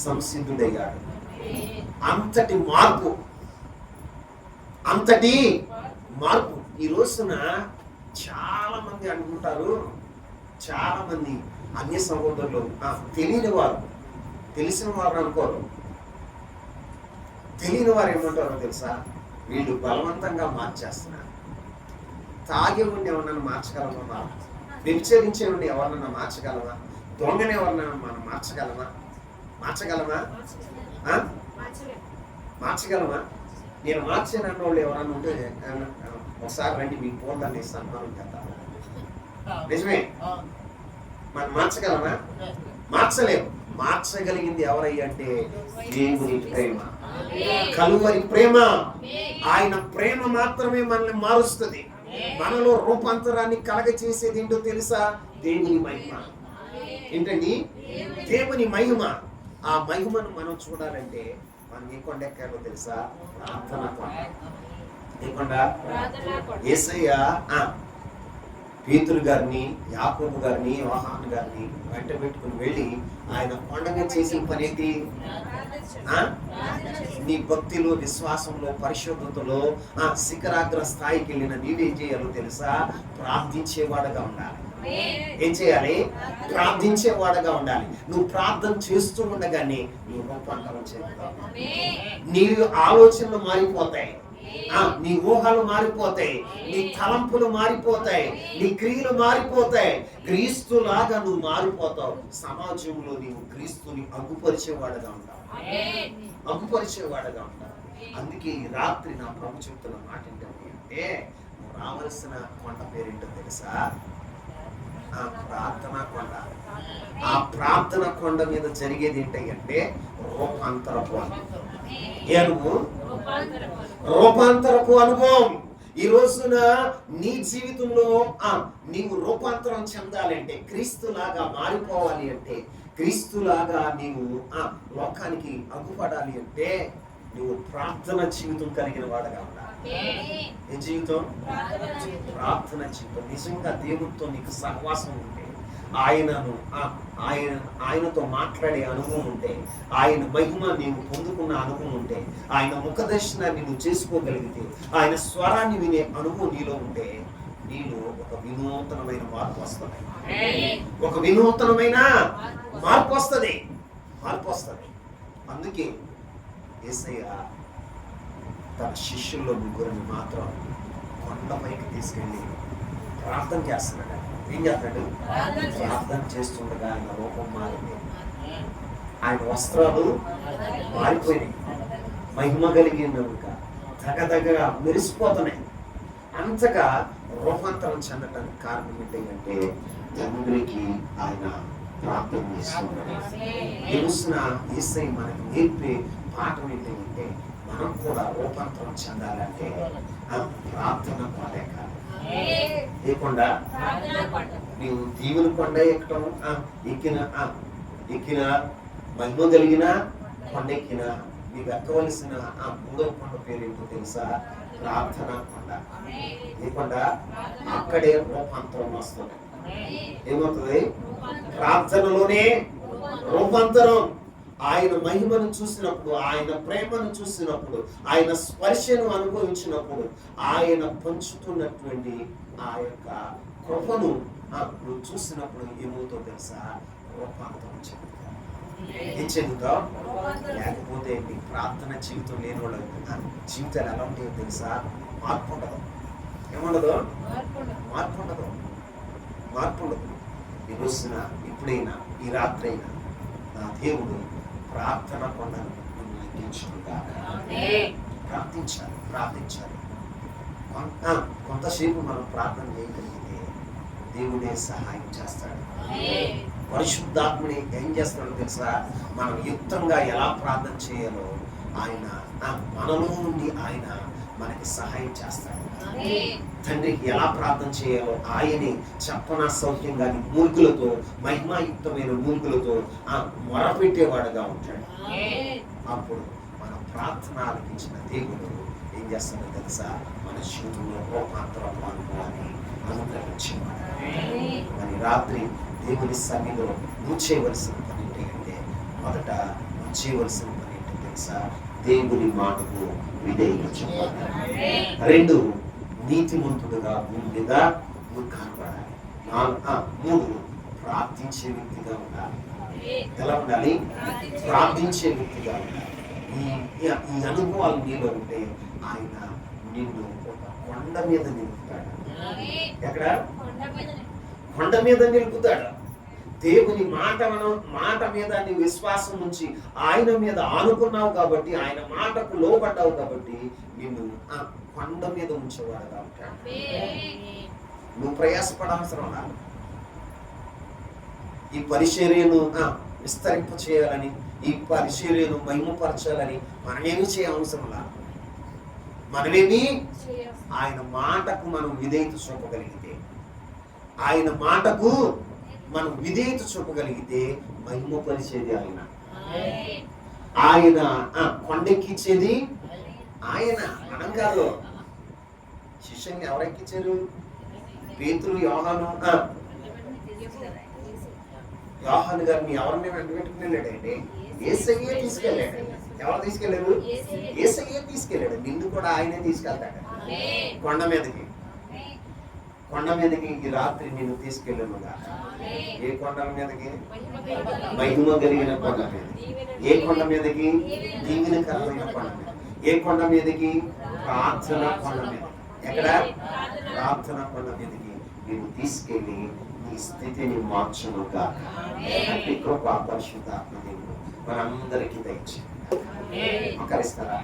సంసిద్ధుడయ్యాడు. అంతటి మార్పు ఈ రోజున చాలా మంది అనుకుంటారు, చాలా మంది అన్య సహోదరులు తెలియని వారు, తెలిసిన వారు అనుకోరు. తెలియని వారు ఏమంటారో తెలుసా? వీళ్ళు బలవంతంగా మార్చేస్తున్నారు. తాగే ఉండి ఎవరినైనా మార్చగలమా? వ్యభిచరించే ఉండి ఎవరినైనా మార్చగలమా? దొంగని ఎవరినైనా మనం మార్చగలమా? నేను మార్చాను అన్న వాళ్ళు ఎవరన్నా ఉంటే ఒకసారి రండి, మీకు పోతాన్ని సన్మానం చేద్దాం. నిజమే, మనం మార్చగలమా? మార్చలేము. మార్చగలిగింది ఎవరయ్యంటే దేవుని ప్రేమ, కలువరి ప్రేమ. ఆయన ప్రేమ మాత్రమే మనల్ని మారుస్తుంది. మనలో రూపాంతరాన్ని కలగచేసేది ఏంటో తెలుసా? దేవుని మహిమ. ఏంటండి? దేవుని మహిమ. ఆ మహిమను మనం చూడాలంటే మనం ఏ కొండ ఎక్కాలో తెలుసా? ప్రార్థన కొండ. ఏ కొండ? యేసయ్య పేతురు గారిని, యాకోబు గారిని, యోహాను గారిని వెంట పెట్టుకుని వెళ్ళి ఆయన కొండగా చేసిన పని ఏంటి? నీ భక్తిలో, విశ్వాసంలో, పరిశుద్ధతలో శిఖరాగ్ర స్థాయికి వెళ్ళిన నీవేం చేయాలో తెలుసా? ప్రార్థించేవాడుగా ఉండాలి. ఏం చేయాలి? ప్రార్థించేవాడుగా ఉండాలి. నువ్వు ప్రార్థన చేస్తూ ఉండగానే నువ్వు రూపాంతరం చెందుతావు. నీ ఆలోచనలు మారిపోతాయి, నీ ఊహలు మారిపోతాయి, నీ తలంపులు మారిపోతాయి, నీ క్రియలు మారిపోతాయి. క్రీస్తులాగా నువ్వు మారిపోతావు. సమాజంలో నీవు క్రీస్తుని అగ్గుపరిచేవాడుగా ఉంటావు. అందుకే ఈ రాత్రి నా ప్రభు చెప్తున్న మాట ఏంటంటే, నువ్వు రావాల్సిన కొండ పేరేంటో తెలుసా? ప్రార్థన కొండ. ఆ ప్రార్థన కొండ మీద జరిగేది ఏంటంటే రూపాంతరపు అనుభవం. ఈ రోజున నీ జీవితంలో నీవు రూపాంతరం చెందాలంటే, క్రీస్తులాగా మారిపోవాలి అంటే, క్రీస్తులాగా నీవు లోకానికి అగ్గుపడాలి అంటే నువ్వు ప్రార్థన జీవితం కలిగిన వాడుగా ఉండాలి. ఏ జీవితం? ప్రార్థన జీవితం. నిజంగా దేవుడితో నీకు సహవాసం ఉంటే, ఆయనతో మాట్లాడే అనుభవం ఉంటే, ఆయన మహిమ నీవు పొందుకున్న అనుభవం ఉంటే, ఆయన ముఖ దర్శనాన్ని నువ్వు చేసుకోగలిగితే, ఆయన స్వరాన్ని వినే అనుభవం నీలో ఉంటే, నీలో ఒక వినూతనమైన మార్పు వస్తుంది. మార్పు వస్తుంది. అందుకే యేసయ్య తన శిష్యుల్లో ముగ్గురిని మాత్రం కొండపైకి తీసుకెళ్ళి ప్రార్థన చేస్తున్నాడు. ఏం చేస్తాడు? ప్రార్థన చేస్తుండగా ఆయన రూపం మారింది, ఆయన వస్త్రాలు మారిపోయినాయి, మహిమ కలిగినవిగా దగ్గరగా మెరిసిపోతున్నాయి. అంతగా రూపాంతరం చెందటానికి కారణం ఏంటంటే తండ్రికి ఆయన ప్రార్థన చేస్తున్నాడు. తెలుసిన యేసయ్య మనకి నేర్పే పాఠం ఏంటంటే మనం కూడా రూపాంతరం చెందాలంటే ఆ ప్రార్థన కొండే కాదు. ఏ కొండ? నీవు దీవుని కొండ ఎక్కడం ఎక్కిన మహిమ కలిగిన కొండ ఎక్కిన నీవు ఎక్కవలసిన ఆ మూడో కొండ పేరు ఏంటో తెలుసా? ప్రార్థన కొండ. ఏ కొండ? అక్కడే రూపాంతరం వస్తుంది. ఏమవుతుంది? ప్రార్థనలోనే రూపాంతరం. ఆయన మహిమను చూసినప్పుడు, ఆయన ప్రేమను చూసినప్పుడు, ఆయన స్పర్శను అనుభవించినప్పుడు, ఆయన పంచుతున్నటువంటి ఆ యొక్క కృపను నువ్వు చూసినప్పుడు ఏమవుతుందో తెలుసా? రూపాంతరం చెందుతావు. ఏం చెందుతావు? లేకపోతే నీ ప్రార్థన జీవితం లేని వాళ్ళ జీవితాలు ఎలా ఉంటాయో తెలుసా? మార్పు ఉండదు. ఏముండదు? మార్పు ఉండదు. మార్పు ఉండదు. ఈ రోజున ఇప్పుడైనా ఈ రాత్రి అయినా నా దేవుడు ప్రార్థన కొండను ఎక్కించుకుంటా. ప్రార్థించాలి. కొంతసేపు మనం ప్రార్థన చేయగలిగితే దేవుడే సహాయం చేస్తాడు. పరిశుద్ధాత్ముని ఏం చేస్తాడో తెలుసా? మనం యుక్తంగా ఎలా ప్రార్థన చేయాలో ఆయన మనలో నుండి ఆయన మనకి సహాయం చేస్తాడు. తండ్రికి ఎలా ప్రార్థన చేయాలో ఆయనే చెప్పనా సౌఖ్యంగా మూర్ఖులతో, మహిమాయుక్తమైన మూర్ఖులతో మొరపెట్టేవాడుగా ఉంటాడు. అప్పుడు మన ప్రార్థన ఆలకించిన దేవుడు ఏం చేస్తాడో తెలుసా? మన జీవితంలో రూపాంతరం అనుభవాన్ని అనుగ్రహించేవాడు. మరి రాత్రి దేవుని సన్నిధిలో నువ్వు చేయవలసిన పని ఏంటంటే, మొదట నువ్వు చేయవలసిన పని ఏంటో తెలుసా? దేవుని మాటకు విధేయత చెప్పాలి. 2, నీతిమంతుడుగా ముందుగా నువ్వు కనపడాలి. 3, ప్రార్థించే వ్యక్తిగా ఉండాలి. ఎలా ఉండాలి? ప్రార్థించే వ్యక్తిగా ఉండాలి. ఈ అనుభవాలు నీలో ఉంటే ఆయన నిన్ను ఒక కొండ మీద నిలుపుతాడు. ఎక్కడ? కొండ మీద నిలుపుతాడు. దేవుని మాట మీద నీ విశ్వాసం నుంచి ఆయన మీద ఆనుకున్నావు కాబట్టి, ఆయన మాటకు లోబడ్డావు కాబట్టి నిన్ను ఆ కొండ మీద ఉంచేవాడుగా ఉంటాడు. నువ్వు ప్రయాసపడవసరం లేదు. ఈ పరిచర్యను విస్తరింప చేయాలని, ఈ పరిచర్యను మహిమపరచాలని మనమేమి చేయవసరం లేదు. మనమేమి ఆయన మాటకు మనం విధేయత చూపగలిగితే, ఆయన మాటకు మనం విధేయత చూపగలిగితే మహిమపరిచేది ఆయన. ఆయన కొండెక్కించేది ఆయన, మనం కాదు. శిష్యుని ఎవరెక్కించారు? పేతురు, యోహాను. యోహాను గారిని ఎవరిని వెంట పెట్టుకుని వెళ్ళాడండి? యేసయ్యే తీసుకెళ్ళాడు. ఎవరు తీసుకెళ్ళారు? యేసయ్యే తీసుకెళ్ళాడు. నిన్ను కూడా ఆయనే తీసుకెళ్తాడు కొండ మీదకి. కొండ మీదకి ఈ రాత్రి నేను తీసుకెళ్ళనుగా. ఏ కొండల మీదకి? మహిమ కలిగిన కొండ మీదకి. ఏ కొండ మీదకి? దీవెనకరమైన కొండ మీద. ఏ కొండ మీదకి? ప్రార్థన కొండ మీద. ఎక్కడ? ప్రార్థన కొండ మీదకి నేను తీసుకెళ్ళి నీ స్థితిని మార్చునుగా. కృప పరిశుద్ధాత్మ దేవుడు మనందరికీ దయచేయండి. ఒకరిస్తారా?